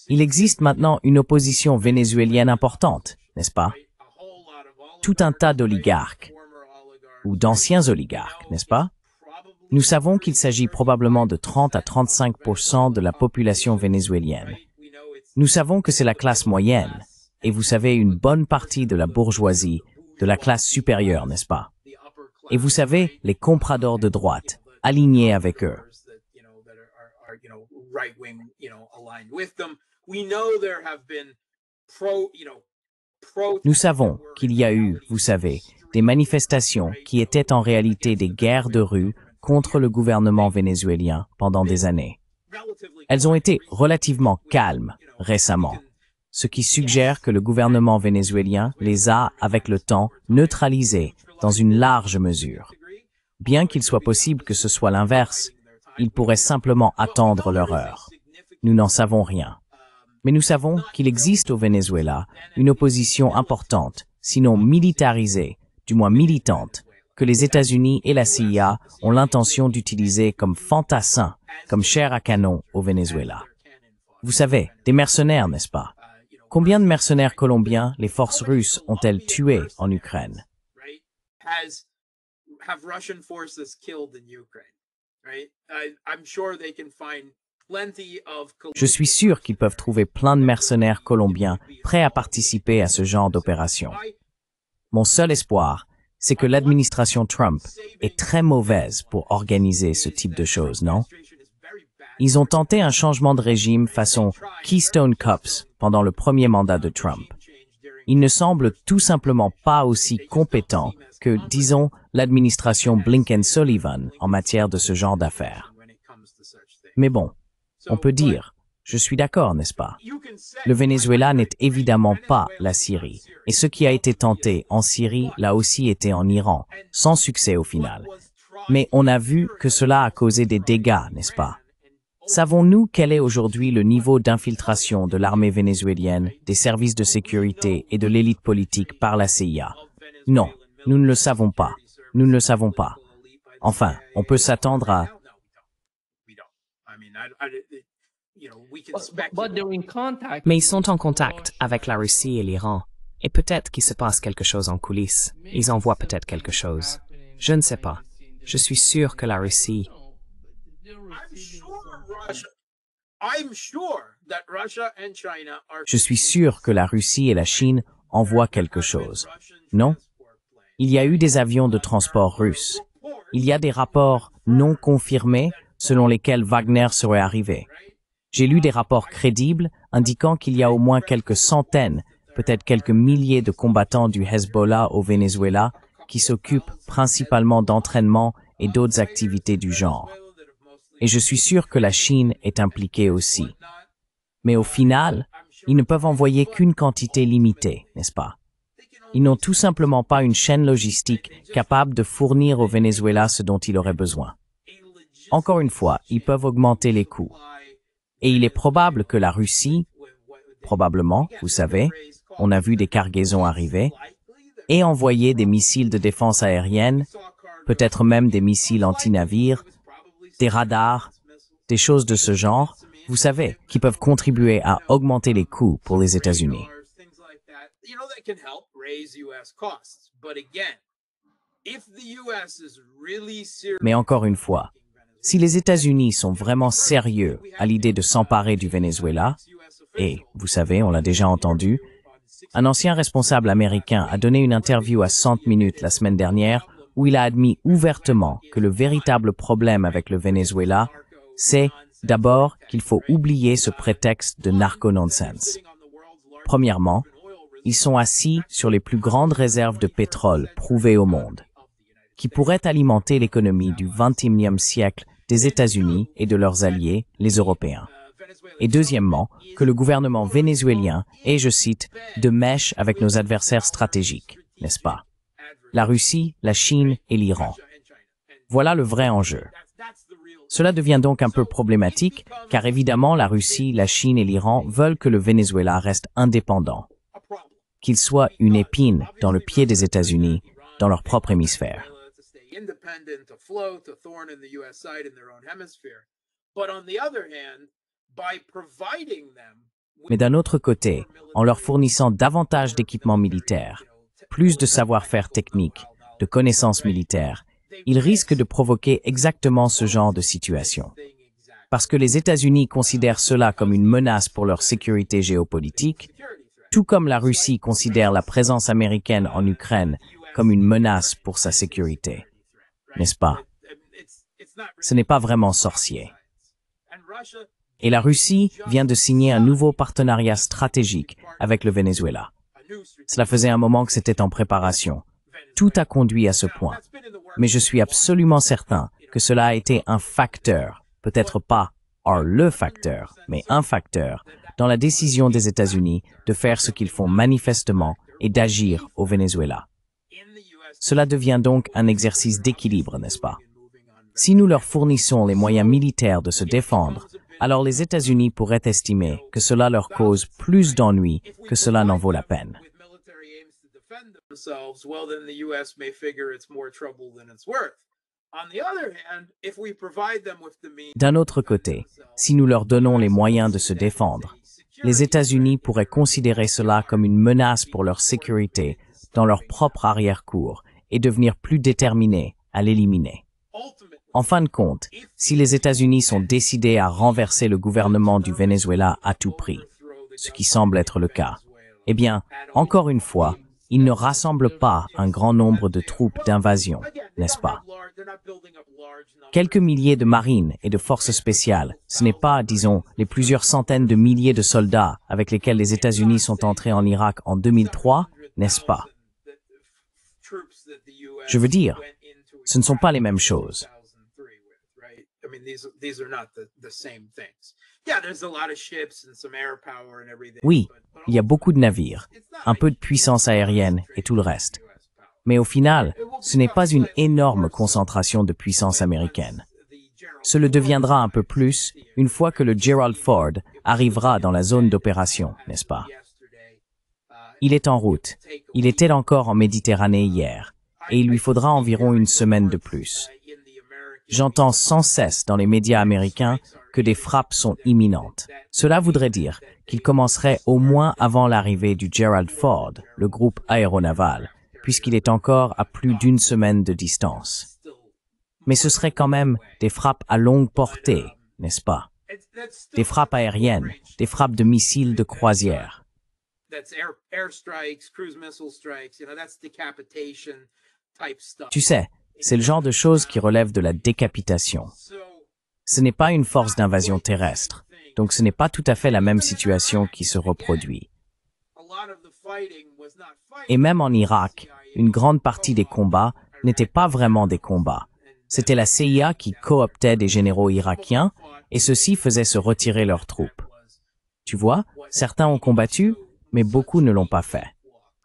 Il existe maintenant une opposition vénézuélienne importante, n'est-ce pas? Tout un tas d'oligarques, ou d'anciens oligarques, n'est-ce pas? Nous savons qu'il s'agit probablement de 30 à 35% de la population vénézuélienne. Nous savons que c'est la classe moyenne, et vous savez une bonne partie de la bourgeoisie, de la classe supérieure, n'est-ce pas? Et vous savez, les compradors de droite, alignés avec eux. Nous savons qu'il y a eu, vous savez, des manifestations qui étaient en réalité des guerres de rue contre le gouvernement vénézuélien pendant des années. Elles ont été relativement calmes récemment, ce qui suggère que le gouvernement vénézuélien les a, avec le temps, neutralisées dans une large mesure. Bien qu'il soit possible que ce soit l'inverse, ils pourraient simplement attendre leur heure. Nous n'en savons rien. Mais nous savons qu'il existe au Venezuela une opposition importante, sinon militarisée, du moins militante, que les États-Unis et la CIA ont l'intention d'utiliser comme fantassins, comme chair à canon au Venezuela. Vous savez, des mercenaires, n'est-ce pas? Combien de mercenaires colombiens les forces russes ont-elles tués en Ukraine? Je suis sûr qu'ils peuvent trouver plein de mercenaires colombiens prêts à participer à ce genre d'opération. Mon seul espoir, c'est que l'administration Trump est très mauvaise pour organiser ce type de choses, non? Ils ont tenté un changement de régime façon Keystone Cops pendant le premier mandat de Trump. Ils ne semblent tout simplement pas aussi compétents que, disons, l'administration Blinken-Sullivan en matière de ce genre d'affaires. Mais bon, on peut dire, je suis d'accord, n'est-ce pas? Le Venezuela n'est évidemment pas la Syrie, et ce qui a été tenté en Syrie l'a aussi été en Iran, sans succès au final. Mais on a vu que cela a causé des dégâts, n'est-ce pas? Savons-nous quel est aujourd'hui le niveau d'infiltration de l'armée vénézuélienne, des services de sécurité et de l'élite politique par la CIA? Non, nous ne le savons pas. Nous ne le savons pas. Enfin, on peut s'attendre à... Mais ils sont en contact avec la Russie et l'Iran, et peut-être qu'il se passe quelque chose en coulisses. Ils envoient peut-être quelque chose. Je ne sais pas. Je suis sûr que la Russie... Je suis sûr que la Russie et la Chine envoient quelque chose. Non? Il y a eu des avions de transport russes. Il y a des rapports non confirmés selon lesquels Wagner serait arrivé. J'ai lu des rapports crédibles indiquant qu'il y a au moins quelques centaines, peut-être quelques milliers de combattants du Hezbollah au Venezuela qui s'occupent principalement d'entraînement et d'autres activités du genre. Et je suis sûr que la Chine est impliquée aussi. Mais au final, ils ne peuvent envoyer qu'une quantité limitée, n'est-ce pas? Ils n'ont tout simplement pas une chaîne logistique capable de fournir au Venezuela ce dont il aurait besoin. Encore une fois, ils peuvent augmenter les coûts. Et il est probable que la Russie, probablement, vous savez, on a vu des cargaisons arriver, ait envoyé des missiles de défense aérienne, peut-être même des missiles anti-navires, des radars, des choses de ce genre, vous savez, qui peuvent contribuer à augmenter les coûts pour les États-Unis. Mais encore une fois, si les États-Unis sont vraiment sérieux à l'idée de s'emparer du Venezuela, et, vous savez, on l'a déjà entendu, un ancien responsable américain a donné une interview à 100 minutes la semaine dernière où il a admis ouvertement que le véritable problème avec le Venezuela, c'est d'abord qu'il faut oublier ce prétexte de narco-nonsense. Premièrement, ils sont assis sur les plus grandes réserves de pétrole prouvées au monde, qui pourraient alimenter l'économie du XXIe siècle des États-Unis et de leurs alliés, les Européens. Et deuxièmement, que le gouvernement vénézuélien est, je cite, de mèche avec nos adversaires stratégiques, n'est-ce pas? La Russie, la Chine et l'Iran. Voilà le vrai enjeu. Cela devient donc un peu problématique, car évidemment la Russie, la Chine et l'Iran veulent que le Venezuela reste indépendant, qu'il soit une épine dans le pied des États-Unis, dans leur propre hémisphère. Mais d'un autre côté, en leur fournissant davantage d'équipements militaires, plus de savoir-faire technique, de connaissances militaires, ils risquent de provoquer exactement ce genre de situation. Parce que les États-Unis considèrent cela comme une menace pour leur sécurité géopolitique, tout comme la Russie considère la présence américaine en Ukraine comme une menace pour sa sécurité. N'est-ce pas? Ce n'est pas vraiment sorcier. Et la Russie vient de signer un nouveau partenariat stratégique avec le Venezuela. Cela faisait un moment que c'était en préparation. Tout a conduit à ce point. Mais je suis absolument certain que cela a été un facteur, peut-être pas le facteur, mais un facteur, dans la décision des États-Unis de faire ce qu'ils font manifestement et d'agir au Venezuela. Cela devient donc un exercice d'équilibre, n'est-ce pas? Si nous leur fournissons les moyens militaires de se défendre, alors les États-Unis pourraient estimer que cela leur cause plus d'ennuis que cela n'en vaut la peine. D'un autre côté, si nous leur donnons les moyens de se défendre, les États-Unis pourraient considérer cela comme une menace pour leur sécurité dans leur propre arrière-cour et devenir plus déterminés à l'éliminer. En fin de compte, si les États-Unis sont décidés à renverser le gouvernement du Venezuela à tout prix, ce qui semble être le cas, eh bien, encore une fois, ils ne rassemblent pas un grand nombre de troupes d'invasion, n'est-ce pas? Quelques milliers de marines et de forces spéciales, ce n'est pas, disons, les plusieurs centaines de milliers de soldats avec lesquels les États-Unis sont entrés en Irak en 2003, n'est-ce pas? Je veux dire, ce ne sont pas les mêmes choses. Oui, il y a beaucoup de navires, un peu de puissance aérienne et tout le reste. Mais au final, ce n'est pas une énorme concentration de puissance américaine. Ce le deviendra un peu plus une fois que le Gerald Ford arrivera dans la zone d'opération, n'est-ce pas? Il est en route. Il était encore en Méditerranée hier, et il lui faudra environ une semaine de plus. J'entends sans cesse dans les médias américains que des frappes sont imminentes. Cela voudrait dire qu'il commencerait au moins avant l'arrivée du Gerald Ford, le groupe aéronaval, puisqu'il est encore à plus d'une semaine de distance. Mais ce serait quand même des frappes à longue portée, n'est-ce pas? Des frappes aériennes, des frappes de missiles de croisière. Tu sais, c'est le genre de choses qui relève de la décapitation. Ce n'est pas une force d'invasion terrestre, donc ce n'est pas tout à fait la même situation qui se reproduit. Et même en Irak, une grande partie des combats n'étaient pas vraiment des combats. C'était la CIA qui cooptait des généraux irakiens et ceux-ci faisaient se retirer leurs troupes. Tu vois, certains ont combattu, mais beaucoup ne l'ont pas fait.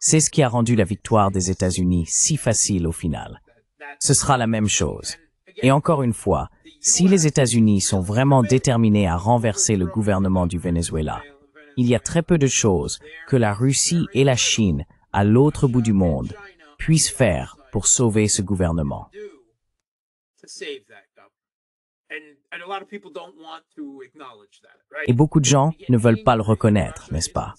C'est ce qui a rendu la victoire des États-Unis si facile au final. Ce sera la même chose. Et encore une fois, si les États-Unis sont vraiment déterminés à renverser le gouvernement du Venezuela, il y a très peu de choses que la Russie et la Chine, à l'autre bout du monde, puissent faire pour sauver ce gouvernement. Et beaucoup de gens ne veulent pas le reconnaître, n'est-ce pas?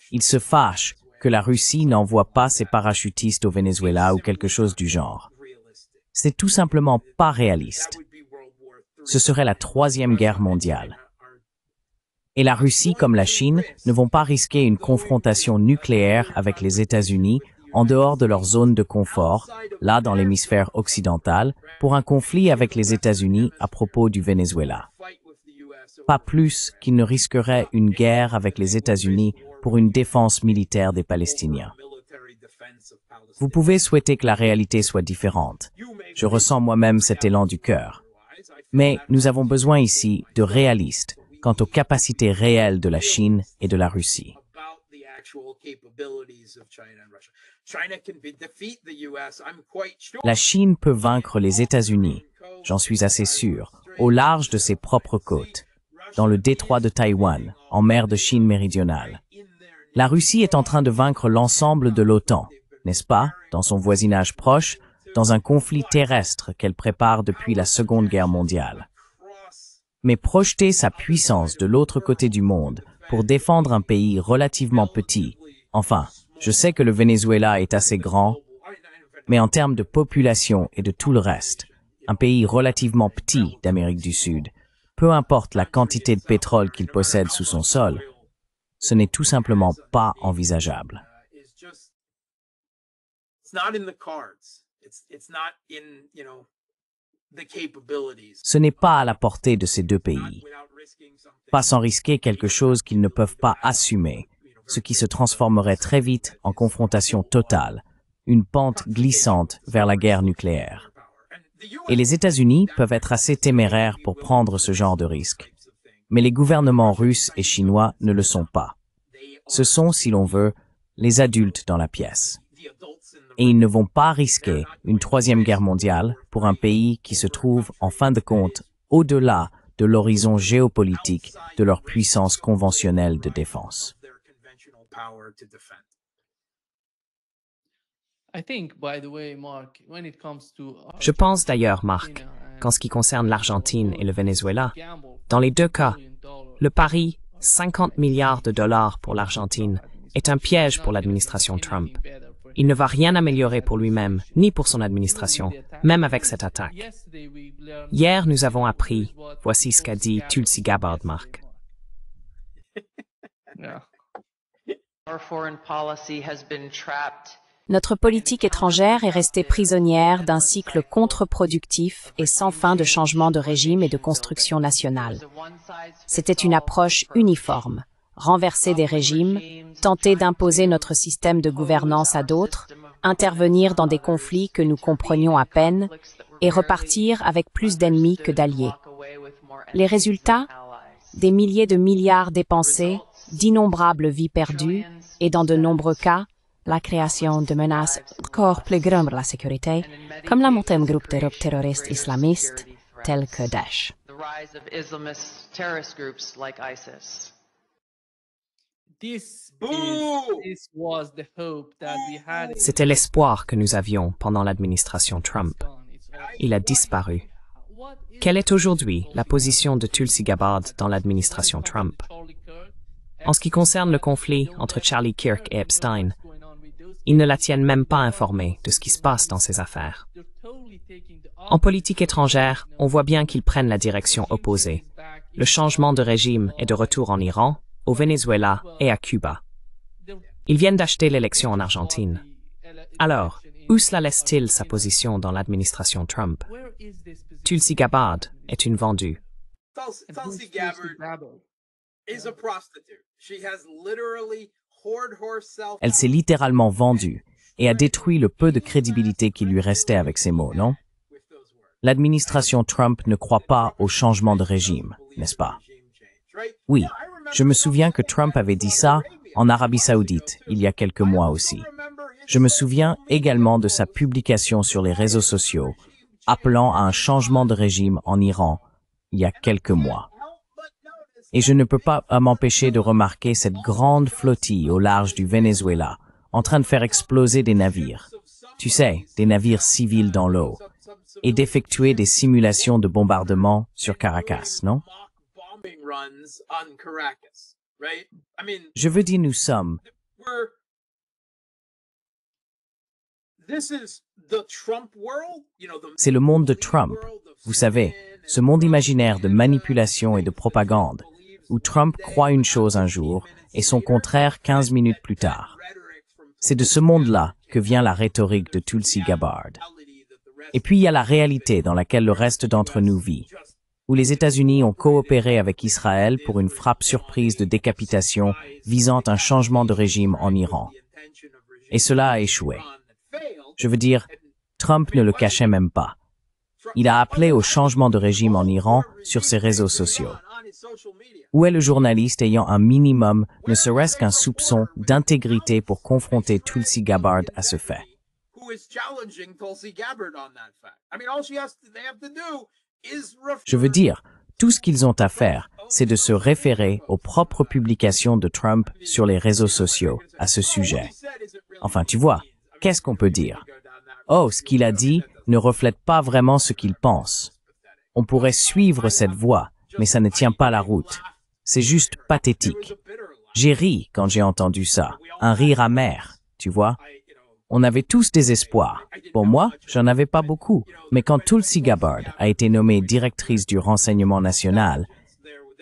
Ils se fâchent que la Russie n'envoie pas ses parachutistes au Venezuela ou quelque chose du genre. C'est tout simplement pas réaliste. Ce serait la troisième guerre mondiale. Et la Russie comme la Chine ne vont pas risquer une confrontation nucléaire avec les États-Unis en dehors de leur zone de confort, là dans l'hémisphère occidental, pour un conflit avec les États-Unis à propos du Venezuela. Pas plus qu'ils ne risqueraient une guerre avec les États-Unis pour une défense militaire des Palestiniens. Vous pouvez souhaiter que la réalité soit différente. Je ressens moi-même cet élan du cœur. Mais nous avons besoin ici de réalistes quant aux capacités réelles de la Chine et de la Russie. La Chine peut vaincre les États-Unis, j'en suis assez sûr, au large de ses propres côtes, dans le détroit de Taïwan, en mer de Chine méridionale. La Russie est en train de vaincre l'ensemble de l'OTAN, n'est-ce pas, dans son voisinage proche, dans un conflit terrestre qu'elle prépare depuis la Seconde Guerre mondiale. Mais projeter sa puissance de l'autre côté du monde pour défendre un pays relativement petit, enfin, je sais que le Venezuela est assez grand, mais en termes de population et de tout le reste, un pays relativement petit d'Amérique du Sud, peu importe la quantité de pétrole qu'il possède sous son sol, ce n'est tout simplement pas envisageable. Ce n'est pas à la portée de ces deux pays. Pas sans risquer quelque chose qu'ils ne peuvent pas assumer, ce qui se transformerait très vite en confrontation totale, une pente glissante vers la guerre nucléaire. Et les États-Unis peuvent être assez téméraires pour prendre ce genre de risque. Mais les gouvernements russes et chinois ne le sont pas. Ce sont, si l'on veut, les adultes dans la pièce. Et ils ne vont pas risquer une troisième guerre mondiale pour un pays qui se trouve, en fin de compte, au-delà de l'horizon géopolitique de leur puissance conventionnelle de défense. Je pense d'ailleurs, Marc, qu'en ce qui concerne l'Argentine et le Venezuela, dans les deux cas, le pari 50 milliards de dollars pour l'Argentine est un piège pour l'administration Trump. Il ne va rien améliorer pour lui-même, ni pour son administration, même avec cette attaque. Hier, nous avons appris, voici ce qu'a dit Tulsi Gabbard, Marc. Notre politique étrangère est restée prisonnière d'un cycle contre-productif et sans fin de changement de régime et de construction nationale. C'était une approche uniforme. Renverser des régimes, tenter d'imposer notre système de gouvernance à d'autres, intervenir dans des conflits que nous comprenions à peine et repartir avec plus d'ennemis que d'alliés. Les résultats? Des milliers de milliards dépensés, d'innombrables vies perdues et, dans de nombreux cas, la création de menaces encore plus grandes pour la sécurité, comme la montée de groupes terroristes islamistes tels que Daesh. C'était l'espoir que nous avions pendant l'administration Trump. Il a disparu. Quelle est aujourd'hui la position de Tulsi Gabbard dans l'administration Trump? En ce qui concerne le conflit entre Charlie Kirk et Epstein, ils ne la tiennent même pas informée de ce qui se passe dans ces affaires. En politique étrangère, on voit bien qu'ils prennent la direction opposée. Le changement de régime est de retour en Iran, au Venezuela et à Cuba. Ils viennent d'acheter l'élection en Argentine. Alors, où cela laisse-t-il sa position dans l'administration Trump? Tulsi Gabbard est une vendue. Tulsi Gabbard is a prostitute. She has literally whored herself. Elle s'est littéralement vendue et a détruit le peu de crédibilité qui lui restait avec ces mots, non? L'administration Trump ne croit pas au changement de régime, n'est-ce pas? Oui, je me souviens que Trump avait dit ça en Arabie Saoudite, il y a quelques mois aussi. Je me souviens également de sa publication sur les réseaux sociaux, appelant à un changement de régime en Iran, il y a quelques mois. Et je ne peux pas m'empêcher de remarquer cette grande flottille au large du Venezuela, en train de faire exploser des navires. Tu sais, des navires civils dans l'eau, et d'effectuer des simulations de bombardement sur Caracas, non? Je veux dire, nous sommes. C'est le monde de Trump. Vous savez, ce monde imaginaire de manipulation et de propagande, où Trump croit une chose un jour et son contraire 15 minutes plus tard. C'est de ce monde-là que vient la rhétorique de Tulsi Gabbard. Et puis il y a la réalité dans laquelle le reste d'entre nous vit, où les États-Unis ont coopéré avec Israël pour une frappe surprise de décapitation visant un changement de régime en Iran. Et cela a échoué. Je veux dire, Trump ne le cachait même pas. Il a appelé au changement de régime en Iran sur ses réseaux sociaux. Où est le journaliste ayant un minimum, ne serait-ce qu'un soupçon d'intégrité pour confronter Tulsi Gabbard à ce fait? Je veux dire, tout ce qu'ils ont à faire, c'est de se référer aux propres publications de Trump sur les réseaux sociaux à ce sujet. Enfin, tu vois, qu'est-ce qu'on peut dire? Oh, ce qu'il a dit ne reflète pas vraiment ce qu'il pense. On pourrait suivre cette voie, mais ça ne tient pas la route. C'est juste pathétique. J'ai ri quand j'ai entendu ça, un rire amer, tu vois. On avait tous des espoirs. Pour moi, j'en avais pas beaucoup. Mais quand Tulsi Gabbard a été nommée directrice du renseignement national,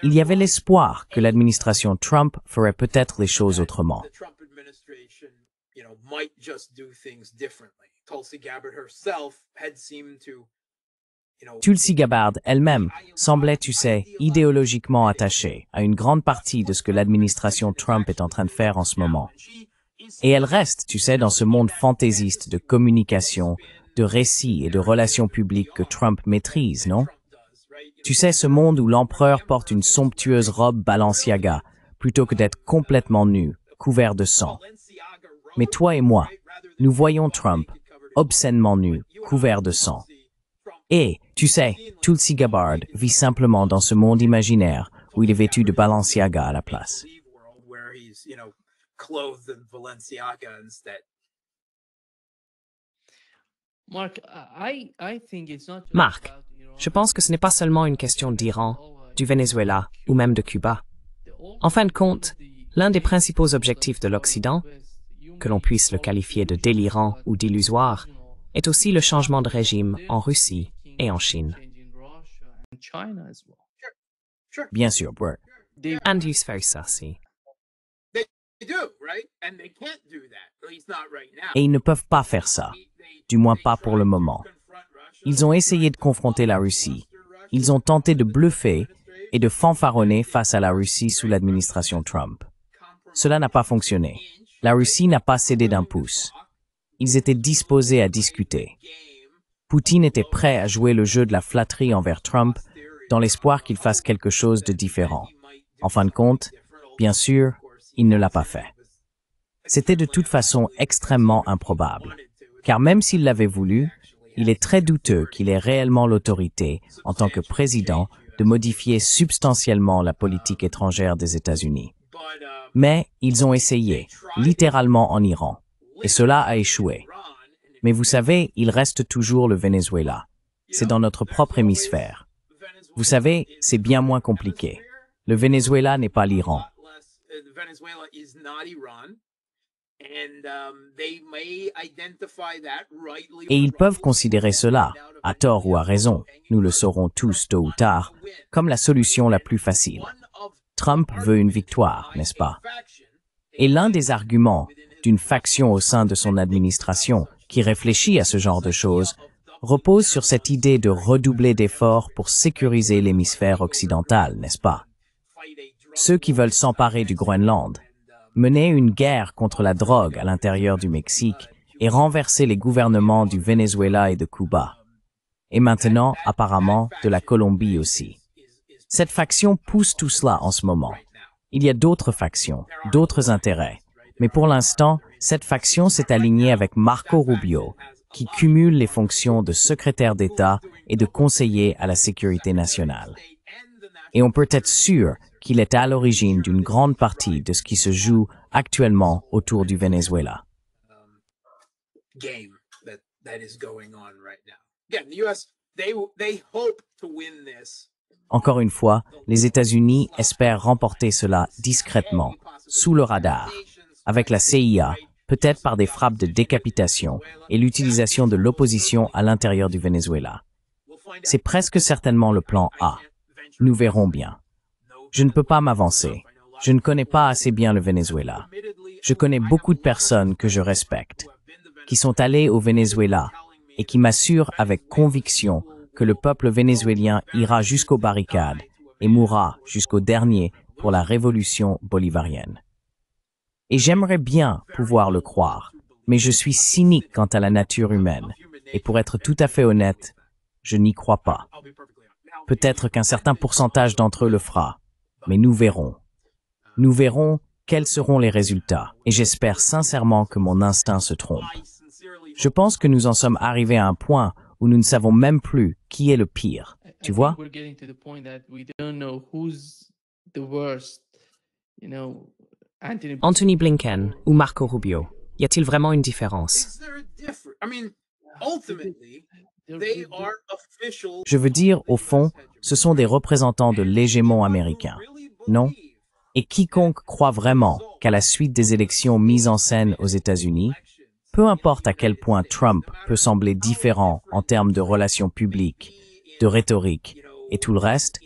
il y avait l'espoir que l'administration Trump ferait peut-être les choses autrement. Tulsi Gabbard elle-même semblait, tu sais, idéologiquement attachée à une grande partie de ce que l'administration Trump est en train de faire en ce moment. Et elle reste, tu sais, dans ce monde fantaisiste de communication, de récits et de relations publiques que Trump maîtrise, non? Tu sais, ce monde où l'empereur porte une somptueuse robe Balenciaga, plutôt que d'être complètement nu, couvert de sang. Mais toi et moi, nous voyons Trump, obscènement nu, couvert de sang. Et, tu sais, Tulsi Gabbard vit simplement dans ce monde imaginaire où il est vêtu de Balenciaga à la place. Marc, je pense que ce n'est pas seulement une question d'Iran, du Venezuela ou même de Cuba. En fin de compte, l'un des principaux objectifs de l'Occident, que l'on puisse le qualifier de délirant ou d'illusoire, est aussi le changement de régime en Russie et en Chine. Bien sûr, Bert. And vice versa, si. Et ils ne peuvent pas faire ça, du moins pas pour le moment. Ils ont essayé de confronter la Russie. Ils ont tenté de bluffer et de fanfaronner face à la Russie sous l'administration Trump. Cela n'a pas fonctionné. La Russie n'a pas cédé d'un pouce. Ils étaient disposés à discuter. Poutine était prêt à jouer le jeu de la flatterie envers Trump dans l'espoir qu'il fasse quelque chose de différent. En fin de compte, bien sûr, il ne l'a pas fait. C'était de toute façon extrêmement improbable, car même s'il l'avait voulu, il est très douteux qu'il ait réellement l'autorité, en tant que président, de modifier substantiellement la politique étrangère des États-Unis. Mais ils ont essayé, littéralement en Iran, et cela a échoué. Mais vous savez, il reste toujours le Venezuela. C'est dans notre propre hémisphère. Vous savez, c'est bien moins compliqué. Le Venezuela n'est pas l'Iran. Et ils peuvent considérer cela, à tort ou à raison, nous le saurons tous tôt ou tard, comme la solution la plus facile. Trump veut une victoire, n'est-ce pas? Et l'un des arguments d'une faction au sein de son administration qui réfléchit à ce genre de choses repose sur cette idée de redoubler d'efforts pour sécuriser l'hémisphère occidental, n'est-ce pas? Ceux qui veulent s'emparer du Groenland, mener une guerre contre la drogue à l'intérieur du Mexique et renverser les gouvernements du Venezuela et de Cuba. Et maintenant, apparemment, de la Colombie aussi. Cette faction pousse tout cela en ce moment. Il y a d'autres factions, d'autres intérêts. Mais pour l'instant, cette faction s'est alignée avec Marco Rubio, qui cumule les fonctions de secrétaire d'État et de conseiller à la sécurité nationale. Et on peut être sûr qu'il est à l'origine d'une grande partie de ce qui se joue actuellement autour du Venezuela. Encore une fois, les États-Unis espèrent remporter cela discrètement, sous le radar, avec la CIA, peut-être par des frappes de décapitation et l'utilisation de l'opposition à l'intérieur du Venezuela. C'est presque certainement le plan A. Nous verrons bien. Je ne peux pas m'avancer. Je ne connais pas assez bien le Venezuela. Je connais beaucoup de personnes que je respecte, qui sont allées au Venezuela et qui m'assurent avec conviction que le peuple vénézuélien ira jusqu'aux barricades et mourra jusqu'au dernier pour la révolution bolivarienne. Et j'aimerais bien pouvoir le croire, mais je suis cynique quant à la nature humaine, et pour être tout à fait honnête, je n'y crois pas. Peut-être qu'un certain pourcentage d'entre eux le fera, mais nous verrons. Nous verrons quels seront les résultats, et j'espère sincèrement que mon instinct se trompe. Je pense que nous en sommes arrivés à un point où nous ne savons même plus qui est le pire, tu vois? Anthony Blinken ou Marco Rubio, y a-t-il vraiment une différence? Je veux dire, au fond, ce sont des représentants de l'hégémon américain, non? Et quiconque croit vraiment qu'à la suite des élections mises en scène aux États-Unis, peu importe à quel point Trump peut sembler différent en termes de relations publiques, de rhétorique et tout le reste,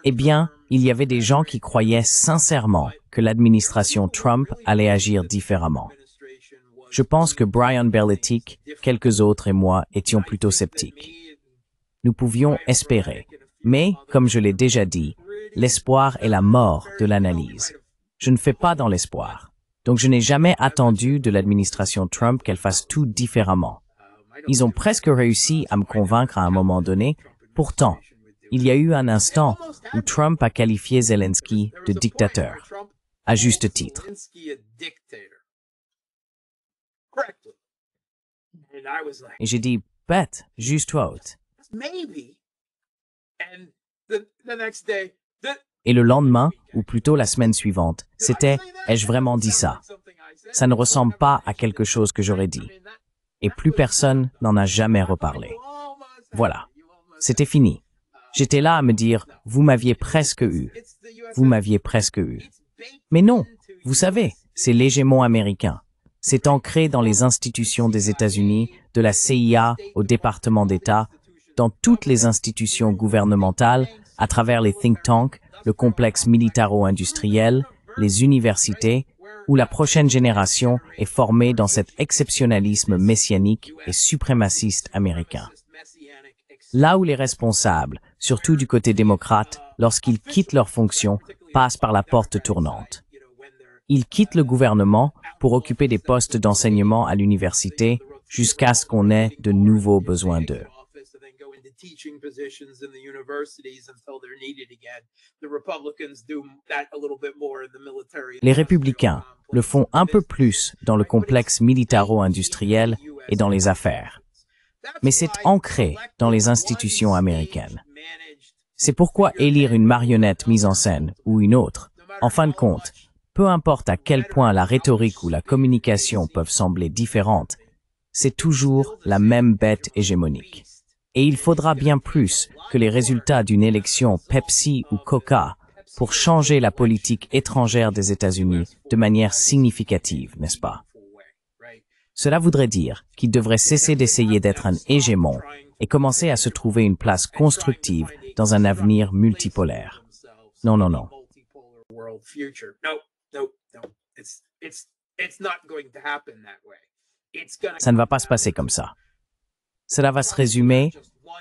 eh bien, il y avait des gens qui croyaient sincèrement que l'administration Trump allait agir différemment. Je pense que Brian Belichick, quelques autres et moi étions plutôt sceptiques. Nous pouvions espérer, mais, comme je l'ai déjà dit, l'espoir est la mort de l'analyse. Je ne fais pas dans l'espoir. Donc je n'ai jamais attendu de l'administration Trump qu'elle fasse tout différemment. Ils ont presque réussi à me convaincre à un moment donné. Pourtant, il y a eu un instant où Trump a qualifié Zelensky de dictateur, à juste titre. Et j'ai dit, bête, juste haute. Et le lendemain, ou plutôt la semaine suivante, c'était « Ai-je vraiment dit ça ?» Ça ne ressemble pas à quelque chose que j'aurais dit. Et plus personne n'en a jamais reparlé. Voilà. C'était fini. J'étais là à me dire « Vous m'aviez presque eu. Vous m'aviez presque eu. » Mais non, vous savez, c'est l'hégémon américain. C'est ancré dans les institutions des États-Unis, de la CIA au département d'État, dans toutes les institutions gouvernementales, à travers les think tanks, le complexe militaro-industriel, les universités, où la prochaine génération est formée dans cet exceptionnalisme messianique et suprémaciste américain. Là où les responsables, surtout du côté démocrate, lorsqu'ils quittent leurs fonctions, passent par la porte tournante. Ils quittent le gouvernement pour occuper des postes d'enseignement à l'université jusqu'à ce qu'on ait de nouveaux besoins d'eux. Teaching positions in the universities until they're needed again. The Republicans do that a little bit more in the military. Les républicains le font un peu plus dans le complexe militaro-industriel et dans les affaires. Mais c'est ancré dans les institutions américaines. C'est pourquoi élire une marionnette mise en scène ou une autre, en fin de compte, peu importe à quel point la rhétorique ou la communication peuvent sembler différentes, c'est toujours la même bête hégémonique. Et il faudra bien plus que les résultats d'une élection Pepsi ou Coca pour changer la politique étrangère des États-Unis de manière significative, n'est-ce pas? Cela voudrait dire qu'il devrait cesser d'essayer d'être un hégémon et commencer à se trouver une place constructive dans un avenir multipolaire. Non, non, non. Ça ne va pas se passer comme ça. Cela va se résumer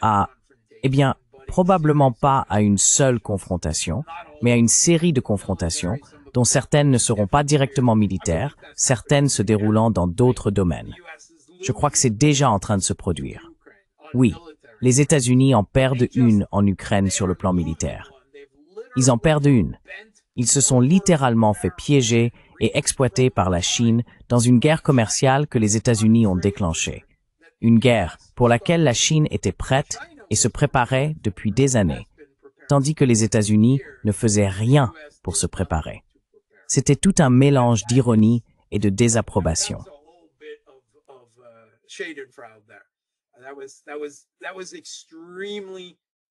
à, probablement pas à une seule confrontation, mais à une série de confrontations dont certaines ne seront pas directement militaires, certaines se déroulant dans d'autres domaines. Je crois que c'est déjà en train de se produire. Oui, les États-Unis en perdent une en Ukraine sur le plan militaire. Ils en perdent une. Ils se sont littéralement fait piéger et exploiter par la Chine dans une guerre commerciale que les États-Unis ont déclenchée. Une guerre pour laquelle la Chine était prête et se préparait depuis des années, tandis que les États-Unis ne faisaient rien pour se préparer. C'était tout un mélange d'ironie et de désapprobation.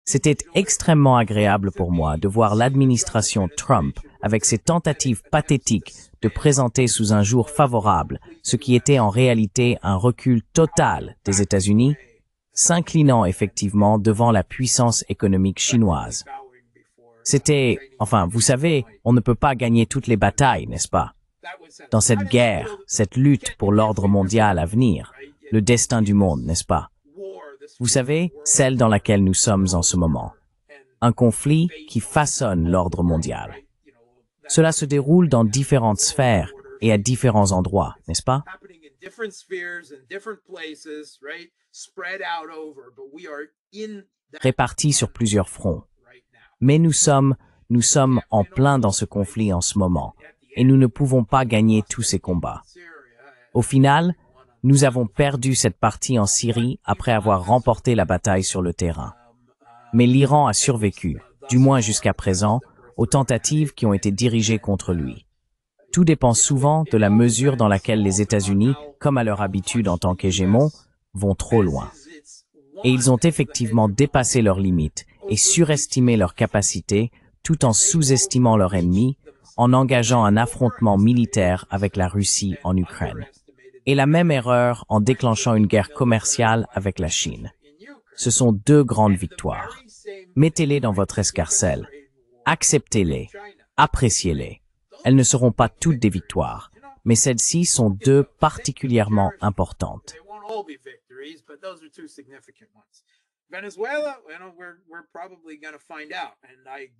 C'était extrêmement agréable pour moi de voir l'administration Trump, avec ses tentatives pathétiques de présenter sous un jour favorable ce qui était en réalité un recul total des États-Unis, s'inclinant effectivement devant la puissance économique chinoise. C'était, enfin, vous savez, on ne peut pas gagner toutes les batailles, n'est-ce pas? Dans cette guerre, cette lutte pour l'ordre mondial à venir, le destin du monde, n'est-ce pas? Vous savez, celle dans laquelle nous sommes en ce moment. Un conflit qui façonne l'ordre mondial. Cela se déroule dans différentes sphères et à différents endroits, n'est-ce pas? Répartis sur plusieurs fronts. Mais nous sommes en plein dans ce conflit en ce moment, et nous ne pouvons pas gagner tous ces combats. Au final, nous avons perdu cette partie en Syrie après avoir remporté la bataille sur le terrain. Mais l'Iran a survécu, du moins jusqu'à présent, aux tentatives qui ont été dirigées contre lui. Tout dépend souvent de la mesure dans laquelle les États-Unis, comme à leur habitude en tant qu'hégémons, vont trop loin. Et ils ont effectivement dépassé leurs limites et surestimé leurs capacités tout en sous-estimant leur ennemi, en engageant un affrontement militaire avec la Russie en Ukraine. Et la même erreur en déclenchant une guerre commerciale avec la Chine. Ce sont deux grandes victoires. Mettez-les dans votre escarcelle. Acceptez-les. Appréciez-les. Elles ne seront pas toutes des victoires, mais celles-ci sont deux particulièrement importantes.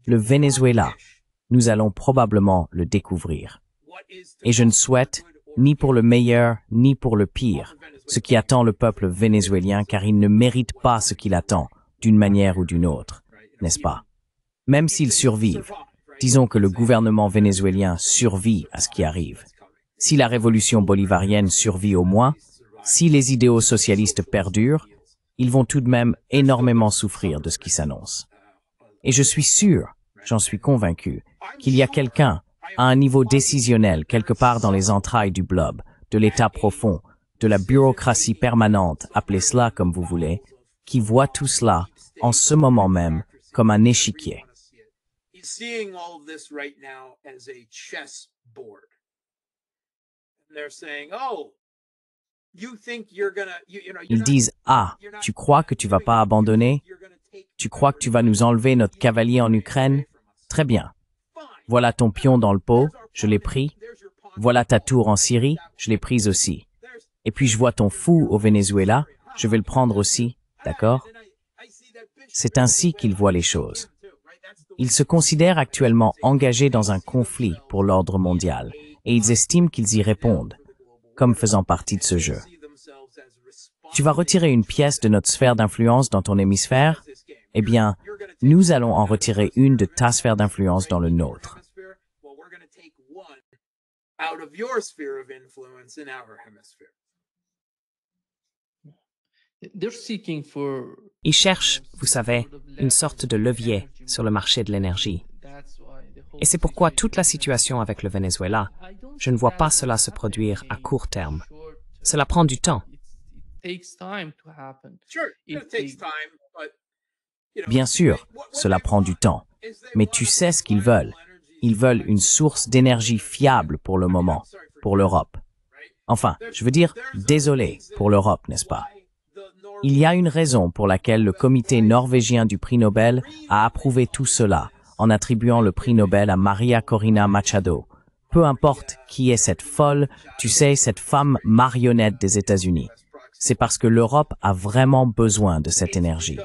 Le Venezuela, nous allons probablement le découvrir. Et je ne souhaite, ni pour le meilleur, ni pour le pire, ce qui attend le peuple vénézuélien, car il ne mérite pas ce qu'il attend, d'une manière ou d'une autre, n'est-ce pas? Même s'ils survivent, disons que le gouvernement vénézuélien survit à ce qui arrive. Si la révolution bolivarienne survit au moins, si les idéaux socialistes perdurent, ils vont tout de même énormément souffrir de ce qui s'annonce. Et je suis sûr, j'en suis convaincu, qu'il y a quelqu'un, à un niveau décisionnel quelque part dans les entrailles du blob, de l'état profond, de la bureaucratie permanente, appelez cela comme vous voulez, qui voit tout cela, en ce moment même, comme un échiquier. Ils disent « Ah, tu crois que tu vas pas abandonner? Tu crois que tu vas nous enlever notre cavalier en Ukraine? Très bien. Voilà ton pion dans le pot, je l'ai pris. Voilà ta tour en Syrie, je l'ai prise aussi. Et puis je vois ton fou au Venezuela, je vais le prendre aussi, d'accord? » C'est ainsi qu'ils voient les choses. Ils se considèrent actuellement engagés dans un conflit pour l'ordre mondial, et ils estiment qu'ils y répondent, comme faisant partie de ce jeu. Tu vas retirer une pièce de notre sphère d'influence dans ton hémisphère? Eh bien, nous allons en retirer une de ta sphère d'influence dans le nôtre. Ils cherchent, vous savez, une sorte de levier sur le marché de l'énergie. Et c'est pourquoi toute la situation avec le Venezuela, je ne vois pas cela se produire à court terme. Cela prend du temps. Bien sûr, cela prend du temps. Mais tu sais ce qu'ils veulent. Ils veulent une source d'énergie fiable pour le moment, pour l'Europe. Enfin, je veux dire, désolé pour l'Europe, n'est-ce pas? Il y a une raison pour laquelle le comité norvégien du prix Nobel a approuvé tout cela en attribuant le prix Nobel à Maria Corina Machado. Peu importe qui est cette folle, tu sais, cette femme marionnette des États-Unis. C'est parce que l'Europe a vraiment besoin de cette énergie.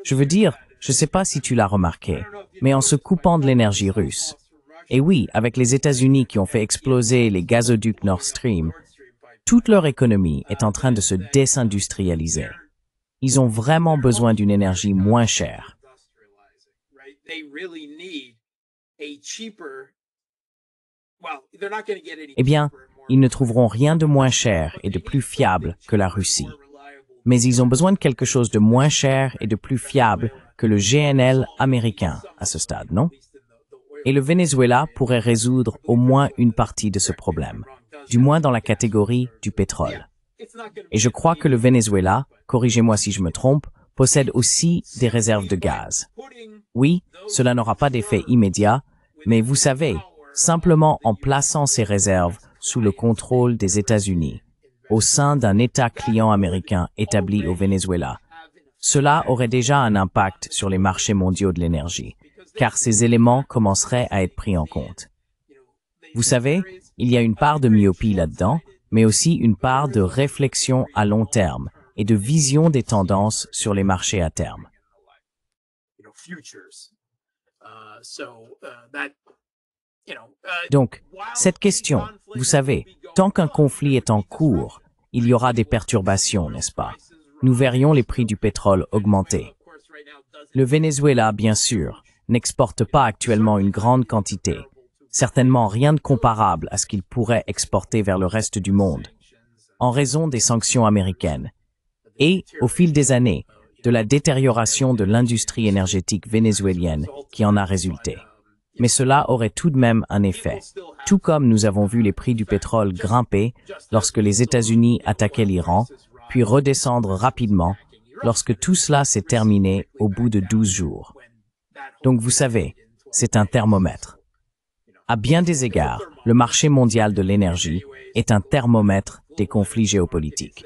Je veux dire, je ne sais pas si tu l'as remarqué, mais en se coupant de l'énergie russe, et oui, avec les États-Unis qui ont fait exploser les gazoducs Nord Stream, toute leur économie est en train de se désindustrialiser. Ils ont vraiment besoin d'une énergie moins chère. Eh bien, ils ne trouveront rien de moins cher et de plus fiable que la Russie. Mais ils ont besoin de quelque chose de moins cher et de plus fiable que le GNL américain à ce stade, non? Et le Venezuela pourrait résoudre au moins une partie de ce problème, du moins dans la catégorie du pétrole. Et je crois que le Venezuela, corrigez-moi si je me trompe, possède aussi des réserves de gaz. Oui, cela n'aura pas d'effet immédiat, mais vous savez, simplement en plaçant ces réserves sous le contrôle des États-Unis, au sein d'un État client américain établi au Venezuela, cela aurait déjà un impact sur les marchés mondiaux de l'énergie, car ces éléments commenceraient à être pris en compte. Vous savez, il y a une part de myopie là-dedans, mais aussi une part de réflexion à long terme et de vision des tendances sur les marchés à terme. Donc, cette question, vous savez, tant qu'un conflit est en cours, il y aura des perturbations, n'est-ce pas? Nous verrions les prix du pétrole augmenter. Le Venezuela, bien sûr, n'exporte pas actuellement une grande quantité, certainement rien de comparable à ce qu'il pourrait exporter vers le reste du monde, en raison des sanctions américaines, et, au fil des années, de la détérioration de l'industrie énergétique vénézuélienne qui en a résulté. Mais cela aurait tout de même un effet, tout comme nous avons vu les prix du pétrole grimper lorsque les États-Unis attaquaient l'Iran, puis redescendre rapidement lorsque tout cela s'est terminé au bout de 12 jours. Donc vous savez, c'est un thermomètre. À bien des égards, le marché mondial de l'énergie est un thermomètre des conflits géopolitiques.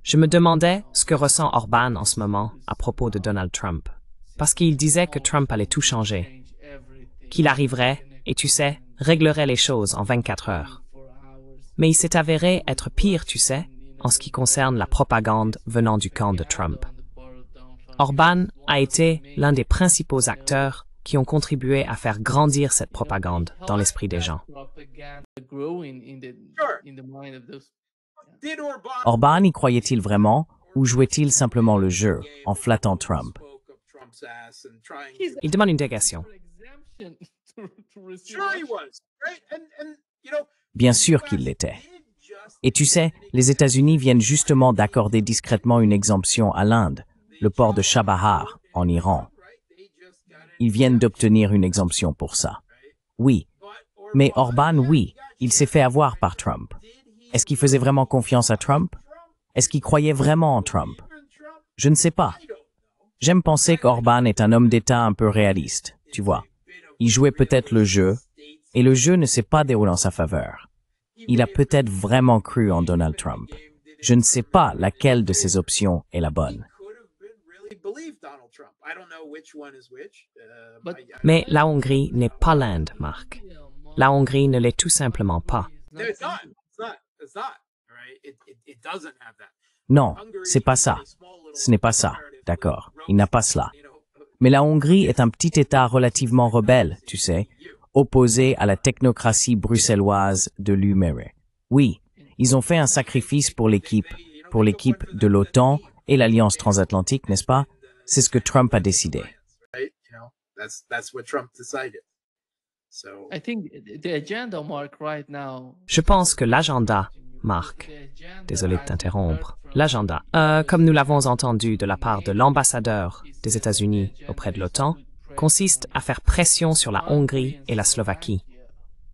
Je me demandais ce que ressent Orban en ce moment à propos de Donald Trump, parce qu'il disait que Trump allait tout changer, qu'il arriverait et, tu sais, réglerait les choses en 24 heures. Mais il s'est avéré être pire, tu sais, en ce qui concerne la propagande venant du camp de Trump. Orban a été l'un des principaux acteurs qui ont contribué à faire grandir cette propagande dans l'esprit des gens. Orban y croyait-il vraiment ou jouait-il simplement le jeu en flattant Trump? Il demande une délégation. Bien sûr qu'il l'était. Et tu sais, les États-Unis viennent justement d'accorder discrètement une exemption à l'Inde, le port de Chabahar, en Iran. Ils viennent d'obtenir une exemption pour ça. Oui. Mais Orban, oui, il s'est fait avoir par Trump. Est-ce qu'il faisait vraiment confiance à Trump? Est-ce qu'il croyait vraiment en Trump? Je ne sais pas. J'aime penser qu'Orban est un homme d'État un peu réaliste, tu vois. Il jouait peut-être le jeu, et le jeu ne s'est pas déroulé en sa faveur. Il a peut-être vraiment cru en Donald Trump. Je ne sais pas laquelle de ces options est la bonne. Mais la Hongrie n'est pas l'Inde, Marc. La Hongrie ne l'est tout simplement pas. Non, c'est pas ça. Ce n'est pas ça, d'accord. Il n'a pas cela. Mais la Hongrie est un petit État relativement rebelle, tu sais, opposé à la technocratie bruxelloise de l'UMR. Oui, ils ont fait un sacrifice pour l'équipe de l'OTAN et l'Alliance transatlantique, n'est-ce pas? C'est ce que Trump a décidé. Je pense que l'agenda, Marc, désolé de t'interrompre, l'agenda, comme nous l'avons entendu de la part de l'ambassadeur des États-Unis auprès de l'OTAN, consiste à faire pression sur la Hongrie et la Slovaquie.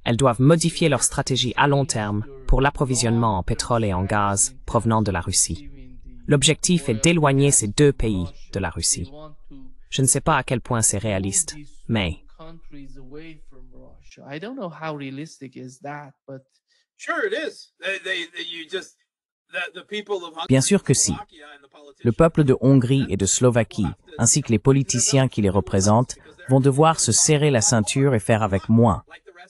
Elles doivent modifier leur stratégie à long terme pour l'approvisionnement en pétrole et en gaz provenant de la Russie. L'objectif est d'éloigner ces deux pays de la Russie. Je ne sais pas à quel point c'est réaliste, mais... Bien sûr que si. Le peuple de Hongrie et de Slovaquie, ainsi que les politiciens qui les représentent, vont devoir se serrer la ceinture et faire avec moins,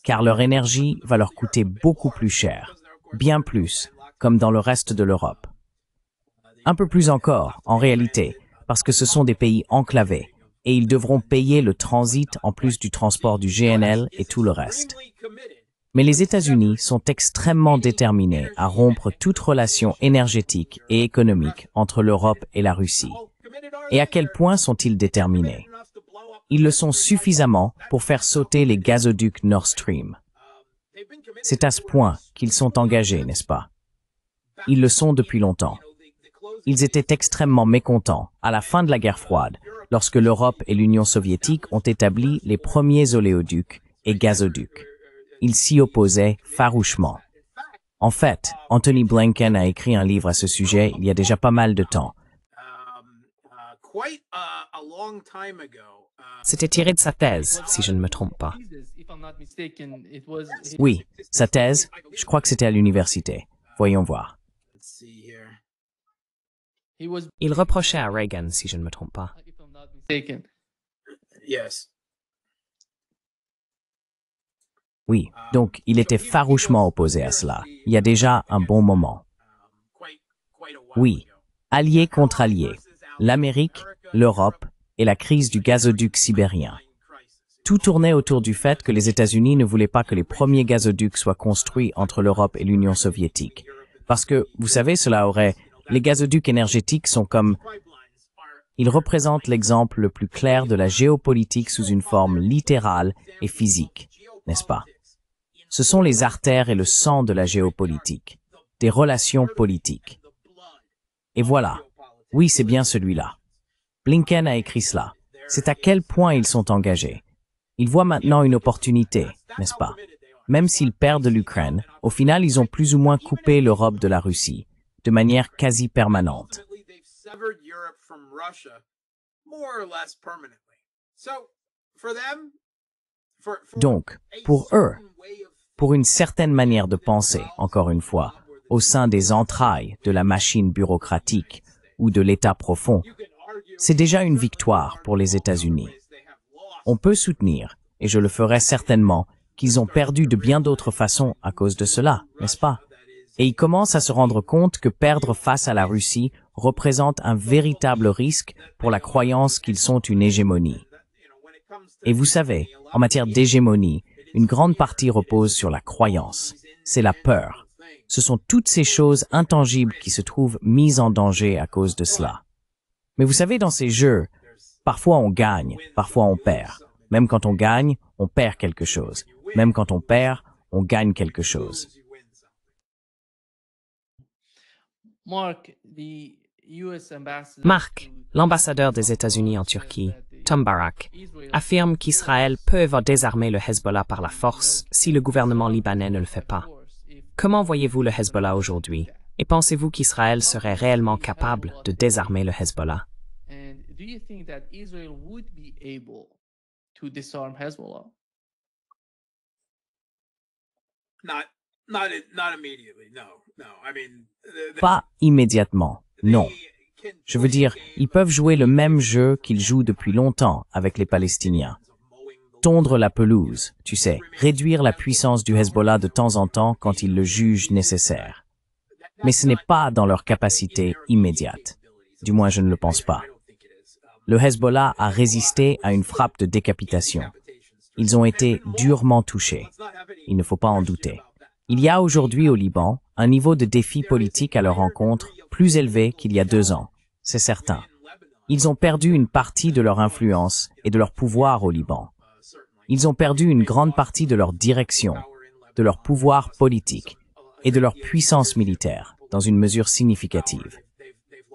car leur énergie va leur coûter beaucoup plus cher, bien plus, comme dans le reste de l'Europe. Un peu plus encore, en réalité, parce que ce sont des pays enclavés, et ils devront payer le transit en plus du transport du GNL et tout le reste. Mais les États-Unis sont extrêmement déterminés à rompre toute relation énergétique et économique entre l'Europe et la Russie. Et à quel point sont-ils déterminés? Ils le sont suffisamment pour faire sauter les gazoducs Nord Stream. C'est à ce point qu'ils sont engagés, n'est-ce pas? Ils le sont depuis longtemps. Ils étaient extrêmement mécontents à la fin de la guerre froide, lorsque l'Europe et l'Union soviétique ont établi les premiers oléoducs et gazoducs. Ils s'y opposaient farouchement. En fait, Anthony Blinken a écrit un livre à ce sujet il y a déjà pas mal de temps. C'était tiré de sa thèse, si je ne me trompe pas. Oui, sa thèse, je crois que c'était à l'université. Voyons voir. Il reprochait à Reagan, si je ne me trompe pas. Yes. Oui, donc il était farouchement opposé à cela, il y a déjà un bon moment. Oui, alliés contre alliés, l'Amérique, l'Europe et la crise du gazoduc sibérien. Tout tournait autour du fait que les États-Unis ne voulaient pas que les premiers gazoducs soient construits entre l'Europe et l'Union soviétique. Parce que, vous savez, les gazoducs énergétiques sont comme... Ils représentent l'exemple le plus clair de la géopolitique sous une forme littérale et physique, n'est-ce pas? Ce sont les artères et le sang de la géopolitique, des relations politiques. Et voilà. Oui, c'est bien celui-là. Blinken a écrit cela. C'est à quel point ils sont engagés. Ils voient maintenant une opportunité, n'est-ce pas? Même s'ils perdent l'Ukraine, au final, ils ont plus ou moins coupé l'Europe de la Russie, de manière quasi permanente. Donc, pour eux, pour une certaine manière de penser, encore une fois, au sein des entrailles de la machine bureaucratique ou de l'État profond, c'est déjà une victoire pour les États-Unis. On peut soutenir, et je le ferai certainement, qu'ils ont perdu de bien d'autres façons à cause de cela, n'est-ce pas? Et ils commencent à se rendre compte que perdre face à la Russie représente un véritable risque pour la croyance qu'ils sont une hégémonie. Et vous savez, en matière d'hégémonie, une grande partie repose sur la croyance. C'est la peur. Ce sont toutes ces choses intangibles qui se trouvent mises en danger à cause de cela. Mais vous savez, dans ces jeux, parfois on gagne, parfois on perd. Même quand on gagne, on perd quelque chose. Même quand on perd, on gagne quelque chose. Mark, l'ambassadeur des États-Unis en Turquie, Tom Barak, affirme qu'Israël peut désarmer le Hezbollah par la force si le gouvernement libanais ne le fait pas. Comment voyez-vous le Hezbollah aujourd'hui? Et pensez-vous qu'Israël serait réellement capable de désarmer le Hezbollah? Pas immédiatement, non. Je veux dire, ils peuvent jouer le même jeu qu'ils jouent depuis longtemps avec les Palestiniens. Tondre la pelouse, tu sais, réduire la puissance du Hezbollah de temps en temps quand ils le jugent nécessaire. Mais ce n'est pas dans leur capacité immédiate. Du moins, je ne le pense pas. Le Hezbollah a résisté à une frappe de décapitation. Ils ont été durement touchés. Il ne faut pas en douter. Il y a aujourd'hui au Liban un niveau de défi politique à leur rencontre plus élevé qu'il y a 2 ans, c'est certain. Ils ont perdu une partie de leur influence et de leur pouvoir au Liban. Ils ont perdu une grande partie de leur direction, de leur pouvoir politique et de leur puissance militaire, dans une mesure significative.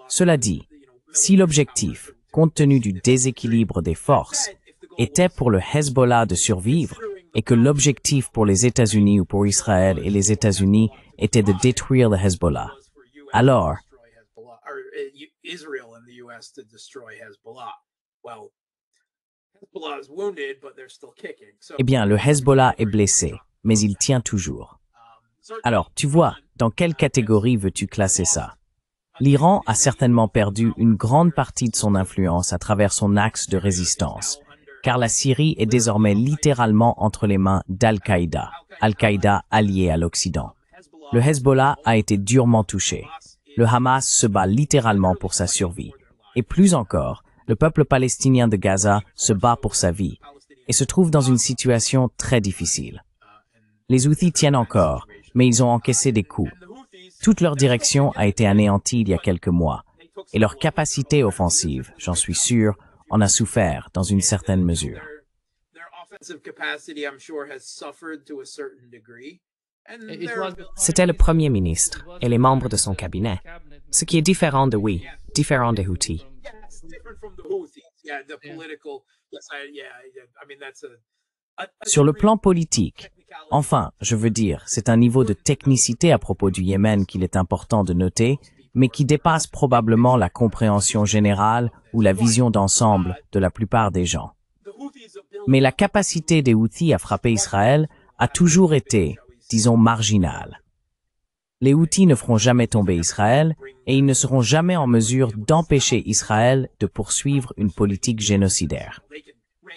Cela dit, si l'objectif, compte tenu du déséquilibre des forces, était pour le Hezbollah de survivre, et que l'objectif pour les États-Unis ou pour Israël et les États-Unis était de détruire le Hezbollah, alors, eh bien, le Hezbollah est blessé, mais il tient toujours. Alors, tu vois, dans quelle catégorie veux-tu classer ça? L'Iran a certainement perdu une grande partie de son influence à travers son axe de résistance, car la Syrie est désormais littéralement entre les mains d'Al-Qaïda, Al-Qaïda allié à l'Occident. Le Hezbollah a été durement touché. Le Hamas se bat littéralement pour sa survie. Et plus encore, le peuple palestinien de Gaza se bat pour sa vie et se trouve dans une situation très difficile. Les Houthis tiennent encore, mais ils ont encaissé des coups. Toute leur direction a été anéantie il y a quelques mois, et leur capacité offensive, j'en suis sûr, en a souffert dans une certaine mesure. C'était le Premier ministre et les membres de son cabinet, ce qui est différent de oui, différent des Houthis. Sur le plan politique, enfin, je veux dire, c'est un niveau de technicité à propos du Yémen qu'il est important de noter, mais qui dépasse probablement la compréhension générale ou la vision d'ensemble de la plupart des gens. Mais la capacité des Houthis à frapper Israël a toujours été, disons, marginale. Les Houthis ne feront jamais tomber Israël et ils ne seront jamais en mesure d'empêcher Israël de poursuivre une politique génocidaire.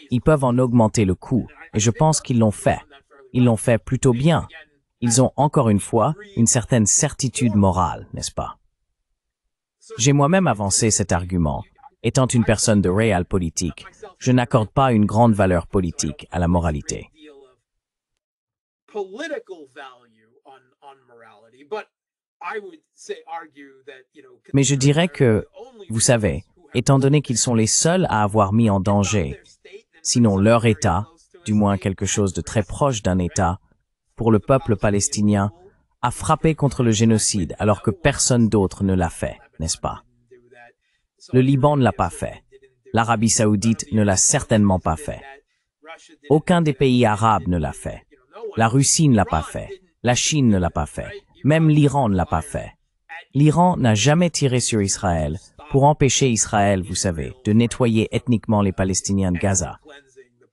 Ils peuvent en augmenter le coût, et je pense qu'ils l'ont fait. Ils l'ont fait plutôt bien. Ils ont encore une fois une certaine certitude morale, n'est-ce pas? J'ai moi-même avancé cet argument. Étant une personne de réel politique, je n'accorde pas une grande valeur politique à la moralité. Mais je dirais que, vous savez, étant donné qu'ils sont les seuls à avoir mis en danger, sinon leur État, du moins quelque chose de très proche d'un État, pour le peuple palestinien, a frappé contre le génocide alors que personne d'autre ne l'a fait, n'est-ce pas? Le Liban ne l'a pas fait. L'Arabie saoudite ne l'a certainement pas fait. Aucun des pays arabes ne l'a fait. La Russie ne l'a pas fait. La Chine ne l'a pas fait. Même l'Iran ne l'a pas fait. L'Iran n'a jamais tiré sur Israël pour empêcher Israël, vous savez, de nettoyer ethniquement les Palestiniens de Gaza.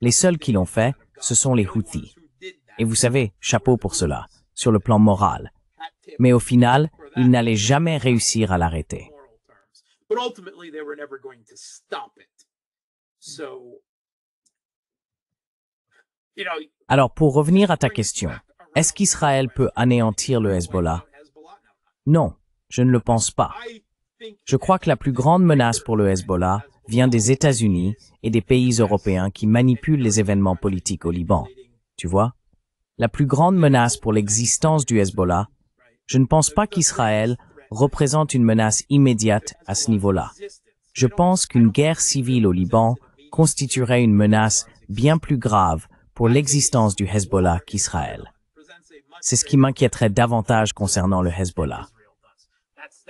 Les seuls qui l'ont fait, ce sont les Houthis. Et vous savez, chapeau pour cela, sur le plan moral. Mais au final, ils n'allaient jamais réussir à l'arrêter. Alors, pour revenir à ta question, est-ce qu'Israël peut anéantir le Hezbollah? Non, je ne le pense pas. Je crois que la plus grande menace pour le Hezbollah vient des États-Unis et des pays européens qui manipulent les événements politiques au Liban. Tu vois? La plus grande menace pour l'existence du Hezbollah, je ne pense pas qu'Israël représente une menace immédiate à ce niveau-là. Je pense qu'une guerre civile au Liban constituerait une menace bien plus grave pour l'existence du Hezbollah qu'Israël. C'est ce qui m'inquiéterait davantage concernant le Hezbollah.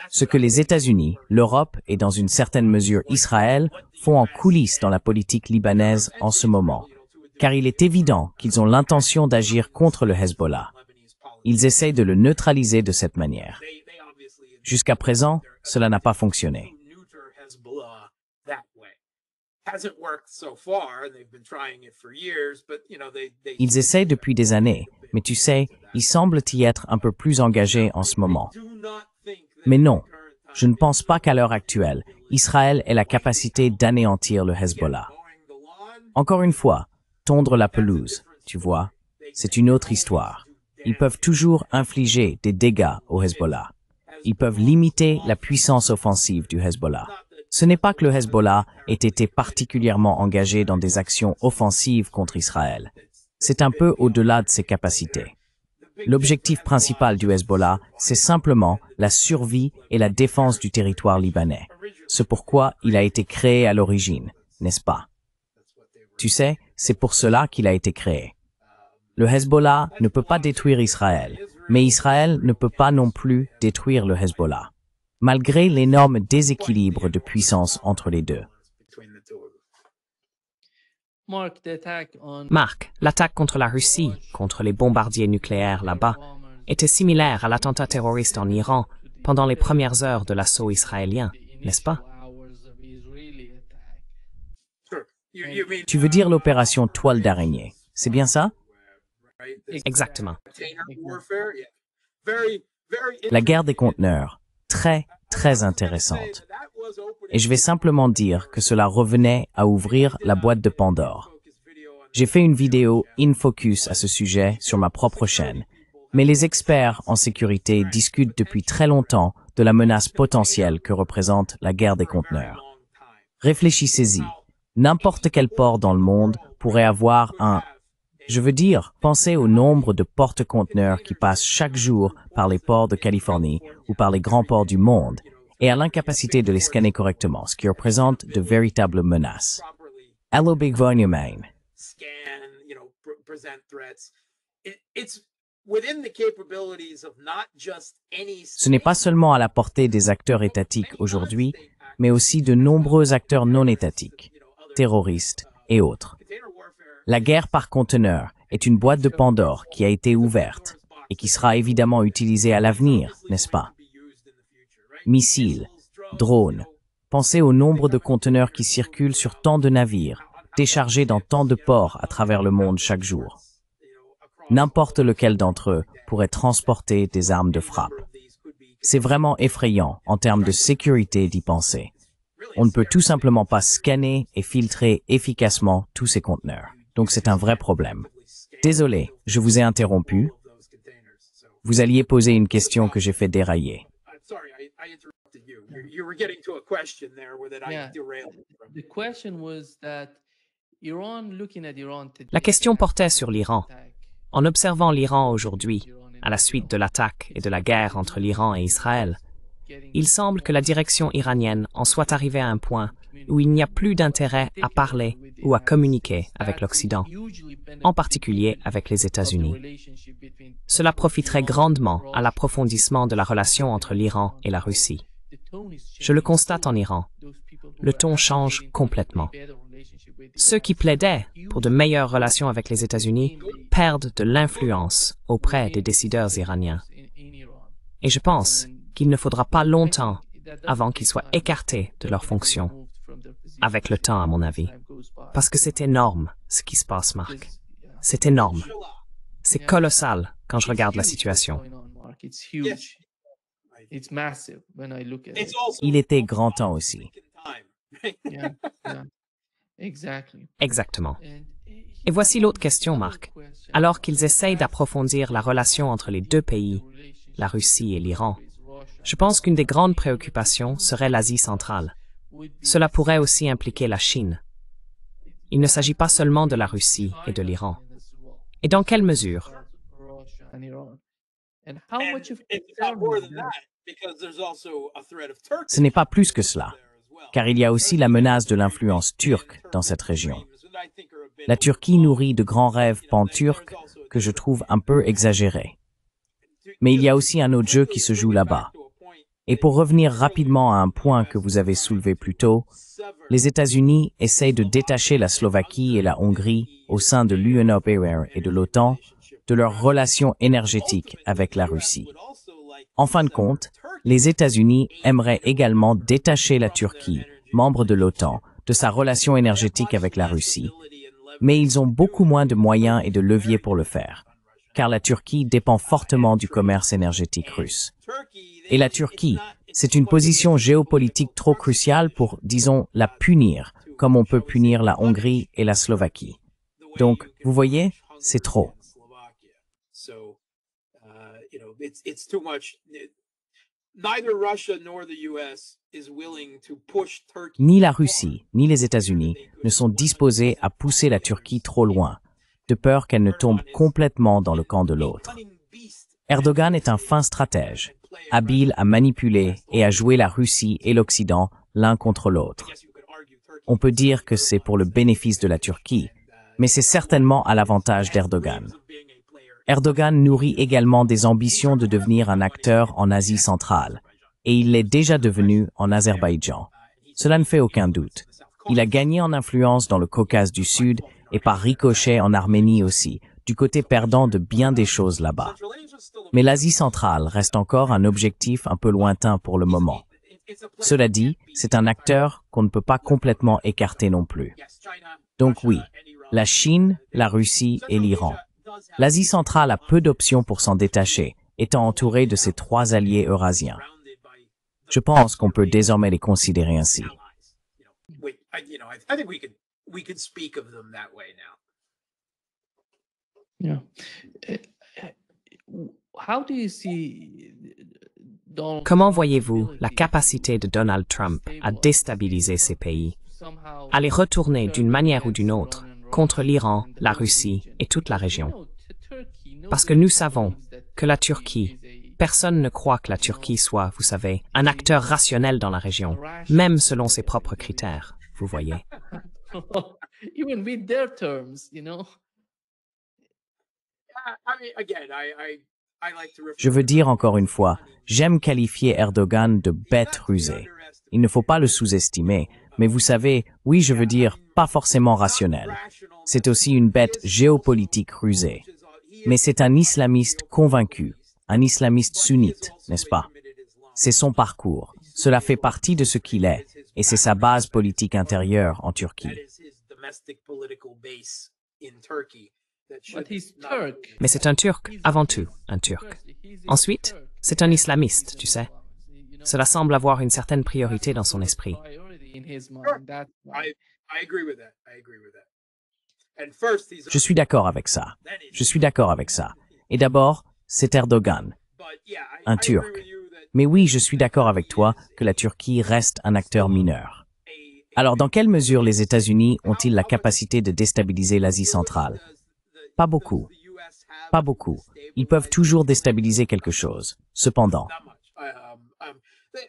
Ce que les États-Unis, l'Europe et dans une certaine mesure Israël font en coulisses dans la politique libanaise en ce moment, car il est évident qu'ils ont l'intention d'agir contre le Hezbollah. Ils essayent de le neutraliser de cette manière. Jusqu'à présent, cela n'a pas fonctionné. Ils essayent depuis des années, mais tu sais, ils semblent y être un peu plus engagés en ce moment. Mais non, je ne pense pas qu'à l'heure actuelle, Israël ait la capacité d'anéantir le Hezbollah. Encore une fois, tondre la pelouse, tu vois, c'est une autre histoire. Ils peuvent toujours infliger des dégâts au Hezbollah. Ils peuvent limiter la puissance offensive du Hezbollah. Ce n'est pas que le Hezbollah ait été particulièrement engagé dans des actions offensives contre Israël. C'est un peu au-delà de ses capacités. L'objectif principal du Hezbollah, c'est simplement la survie et la défense du territoire libanais. C'est pourquoi il a été créé à l'origine, n'est-ce pas? Tu sais, c'est pour cela qu'il a été créé. Le Hezbollah ne peut pas détruire Israël, mais Israël ne peut pas non plus détruire le Hezbollah, malgré l'énorme déséquilibre de puissance entre les deux. Marc, l'attaque contre la Russie, contre les bombardiers nucléaires là-bas, était similaire à l'attentat terroriste en Iran pendant les premières heures de l'assaut israélien, n'est-ce pas? Tu veux dire l'opération Toile d'araignée, c'est bien ça? Exactement. La guerre des conteneurs, très, très intéressante. Et je vais simplement dire que cela revenait à ouvrir la boîte de Pandore. J'ai fait une vidéo InFocus à ce sujet sur ma propre chaîne, mais les experts en sécurité discutent depuis très longtemps de la menace potentielle que représente la guerre des conteneurs. Réfléchissez-y. N'importe quel port dans le monde pourrait avoir un Je veux dire, pensez au nombre de porte-conteneurs qui passent chaque jour par les ports de Californie ou par les grands ports du monde et à l'incapacité de les scanner correctement, ce qui représente de véritables menaces. Hello Big Volume Main. Ce n'est pas seulement à la portée des acteurs étatiques aujourd'hui, mais aussi de nombreux acteurs non étatiques, terroristes et autres. La guerre par conteneur est une boîte de Pandore qui a été ouverte et qui sera évidemment utilisée à l'avenir, n'est-ce pas? Missiles, drones, pensez au nombre de conteneurs qui circulent sur tant de navires, déchargés dans tant de ports à travers le monde chaque jour. N'importe lequel d'entre eux pourrait transporter des armes de frappe. C'est vraiment effrayant en termes de sécurité d'y penser. On ne peut tout simplement pas scanner et filtrer efficacement tous ces conteneurs. Donc c'est un vrai problème. Désolé, je vous ai interrompu. Vous alliez poser une question que j'ai fait dérailler. La question portait sur l'Iran. En observant l'Iran aujourd'hui, à la suite de l'attaque et de la guerre entre l'Iran et Israël, il semble que la direction iranienne en soit arrivée à un point où il n'y a plus d'intérêt à parler ou à communiquer avec l'Occident, en particulier avec les États-Unis. Cela profiterait grandement à l'approfondissement de la relation entre l'Iran et la Russie. Je le constate en Iran. Le ton change complètement. Ceux qui plaidaient pour de meilleures relations avec les États-Unis perdent de l'influence auprès des décideurs iraniens. Et je pense qu'il ne faudra pas longtemps avant qu'ils soient écartés de leurs fonctions. Avec le temps, à mon avis. Parce que c'est énorme, ce qui se passe, Marc. C'est énorme. C'est colossal quand je regarde la situation. Il était grand temps aussi. Exactement. Et voici l'autre question, Marc. Alors qu'ils essayent d'approfondir la relation entre les deux pays, la Russie et l'Iran, je pense qu'une des grandes préoccupations serait l'Asie centrale. Cela pourrait aussi impliquer la Chine. Il ne s'agit pas seulement de la Russie et de l'Iran. Et dans quelle mesure? Ce n'est pas plus que cela, car il y a aussi la menace de l'influence turque dans cette région. La Turquie nourrit de grands rêves pan-turcs que je trouve un peu exagérés. Mais il y a aussi un autre jeu qui se joue là-bas. Et pour revenir rapidement à un point que vous avez soulevé plus tôt, les États-Unis essayent de détacher la Slovaquie et la Hongrie au sein de l'UNOPR et de l'OTAN de leurs relations énergétiques avec la Russie. En fin de compte, les États-Unis aimeraient également détacher la Turquie, membre de l'OTAN, de sa relation énergétique avec la Russie, mais ils ont beaucoup moins de moyens et de leviers pour le faire, car la Turquie dépend fortement du commerce énergétique russe. Et la Turquie, c'est une position géopolitique trop cruciale pour, disons, la punir, comme on peut punir la Hongrie et la Slovaquie. Donc, vous voyez, c'est trop. Ni la Russie, ni les États-Unis ne sont disposés à pousser la Turquie trop loin, de peur qu'elle ne tombe complètement dans le camp de l'autre. Erdogan est un fin stratège, habile à manipuler et à jouer la Russie et l'Occident l'un contre l'autre. On peut dire que c'est pour le bénéfice de la Turquie, mais c'est certainement à l'avantage d'Erdogan. Erdogan nourrit également des ambitions de devenir un acteur en Asie centrale, et il l'est déjà devenu en Azerbaïdjan. Cela ne fait aucun doute. Il a gagné en influence dans le Caucase du Sud et par ricochet en Arménie aussi, du côté perdant de bien des choses là-bas. Mais l'Asie centrale reste encore un objectif un peu lointain pour le moment. Cela dit, c'est un acteur qu'on ne peut pas complètement écarter non plus. Donc oui, la Chine, la Russie et l'Iran. L'Asie centrale a peu d'options pour s'en détacher, étant entourée de ses trois alliés eurasiens. Je pense qu'on peut désormais les considérer ainsi. Comment voyez-vous la capacité de Donald Trump à déstabiliser ces pays, à les retourner d'une manière ou d'une autre contre l'Iran, la Russie et toute la région. Parce que nous savons que la Turquie, personne ne croit que la Turquie soit, vous savez, un acteur rationnel dans la région, même selon ses propres critères, vous voyez. Even with their terms, you know. I mean, again, I like to refer Je veux dire encore une fois, j'aime qualifier Erdogan de bête rusée. Il ne faut pas le sous-estimer, mais vous savez, oui, je veux dire pas forcément rationnel. C'est aussi une bête géopolitique rusée. Mais c'est un islamiste convaincu, un islamiste sunnite, n'est-ce pas? C'est son parcours, cela fait partie de ce qu'il est, et c'est sa base politique intérieure en Turquie. But he's Turk. Mais c'est un Turc, avant tout, un Turc. Ensuite, c'est un islamiste, tu sais. Cela semble avoir une certaine priorité dans son esprit. In his mind, that's why. I agree with that. I agree with that. And first, he's Je suis d'accord avec ça. Je suis d'accord avec ça. Et d'abord, c'est Erdogan, un Turc. Mais oui, je suis d'accord avec toi que la Turquie reste un acteur mineur. Alors, dans quelle mesure les États-Unis ont-ils la capacité de déstabiliser l'Asie centrale? Pas beaucoup. Pas beaucoup. Ils peuvent toujours déstabiliser quelque chose. Cependant,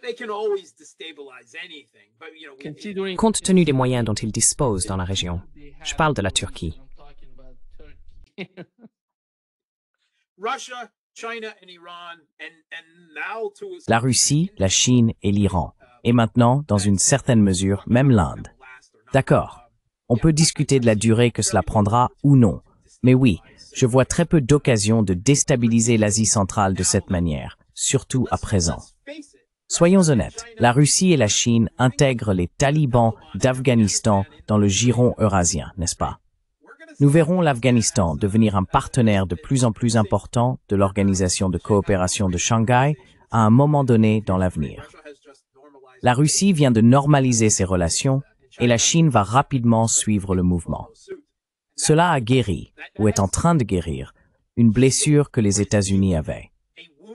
They can always destabilize anything, but Considering Compte tenu des moyens dont ils disposent dans la région, je parle de la Turquie. I'm talking about Turkey. Russia, China, and Iran, and now to la Russie, la Chine et l'Iran. Et maintenant, dans une certaine mesure, même l'Inde. D'accord. On peut discuter de la durée que cela prendra ou non. Mais oui, je vois très peu d'occasions de déstabiliser l'Asie centrale de cette manière, surtout à présent. Soyons honnêtes, la Russie et la Chine intègrent les talibans d'Afghanistan dans le giron eurasien, n'est-ce pas? Nous verrons l'Afghanistan devenir un partenaire de plus en plus important de l'Organisation de coopération de Shanghai à un moment donné dans l'avenir. La Russie vient de normaliser ses relations et la Chine va rapidement suivre le mouvement. Cela a guéri, ou est en train de guérir, une blessure que les États-Unis avaient.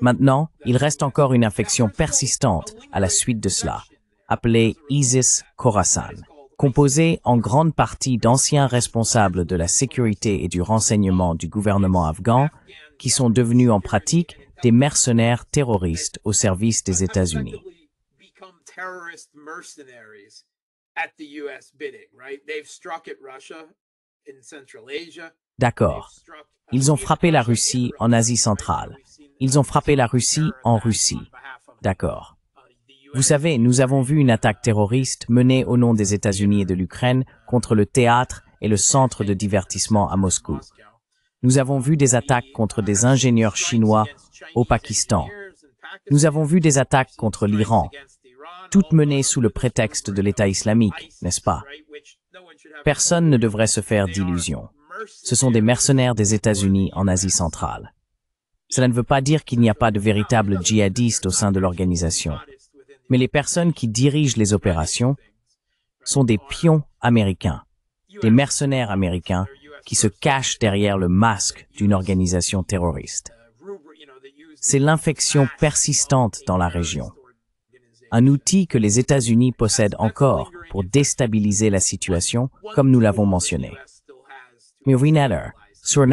Maintenant, il reste encore une infection persistante à la suite de cela, appelée ISIS-Khorasan, composée en grande partie d'anciens responsables de la sécurité et du renseignement du gouvernement afghan, qui sont devenus en pratique des mercenaires terroristes au service des États-Unis. become terrorist mercenaries at the U.S. bidding, right? They've struck at Russia in Central Asia. D'accord. Ils ont frappé la Russie en Asie centrale. Ils ont frappé la Russie en Russie. D'accord. Vous savez, nous avons vu une attaque terroriste menée au nom des États-Unis et de l'Ukraine contre le théâtre et le centre de divertissement à Moscou. Nous avons vu des attaques contre des ingénieurs chinois au Pakistan. Nous avons vu des attaques contre l'Iran, toutes menées sous le prétexte de l'État islamique, n'est-ce pas? Personne ne devrait se faire d'illusions. Ce sont des mercenaires des États-Unis en Asie centrale. Cela ne veut pas dire qu'il n'y a pas de véritables djihadistes au sein de l'organisation. Mais les personnes qui dirigent les opérations sont des pions américains, des mercenaires américains qui se cachent derrière le masque d'une organisation terroriste. C'est l'infection persistante dans la région. Un outil que les États-Unis possèdent encore pour déstabiliser la situation, comme nous l'avons mentionné. Mais Wiener, sur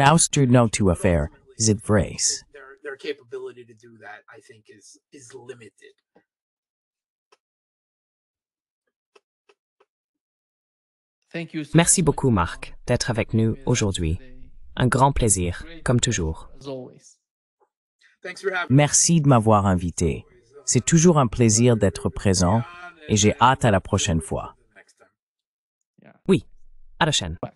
to affaire, zit vrace. Their capability to do that, I think, is limited. Thank you so Merci much, beaucoup, Marc, d'être avec nous aujourd'hui. Un grand plaisir, comme toujours. as always. Thanks for having Merci de m'avoir invité. C'est toujours un plaisir d'être présent et j'ai hâte à la prochaine fois. me next time. Oui, à la chaîne. Bye.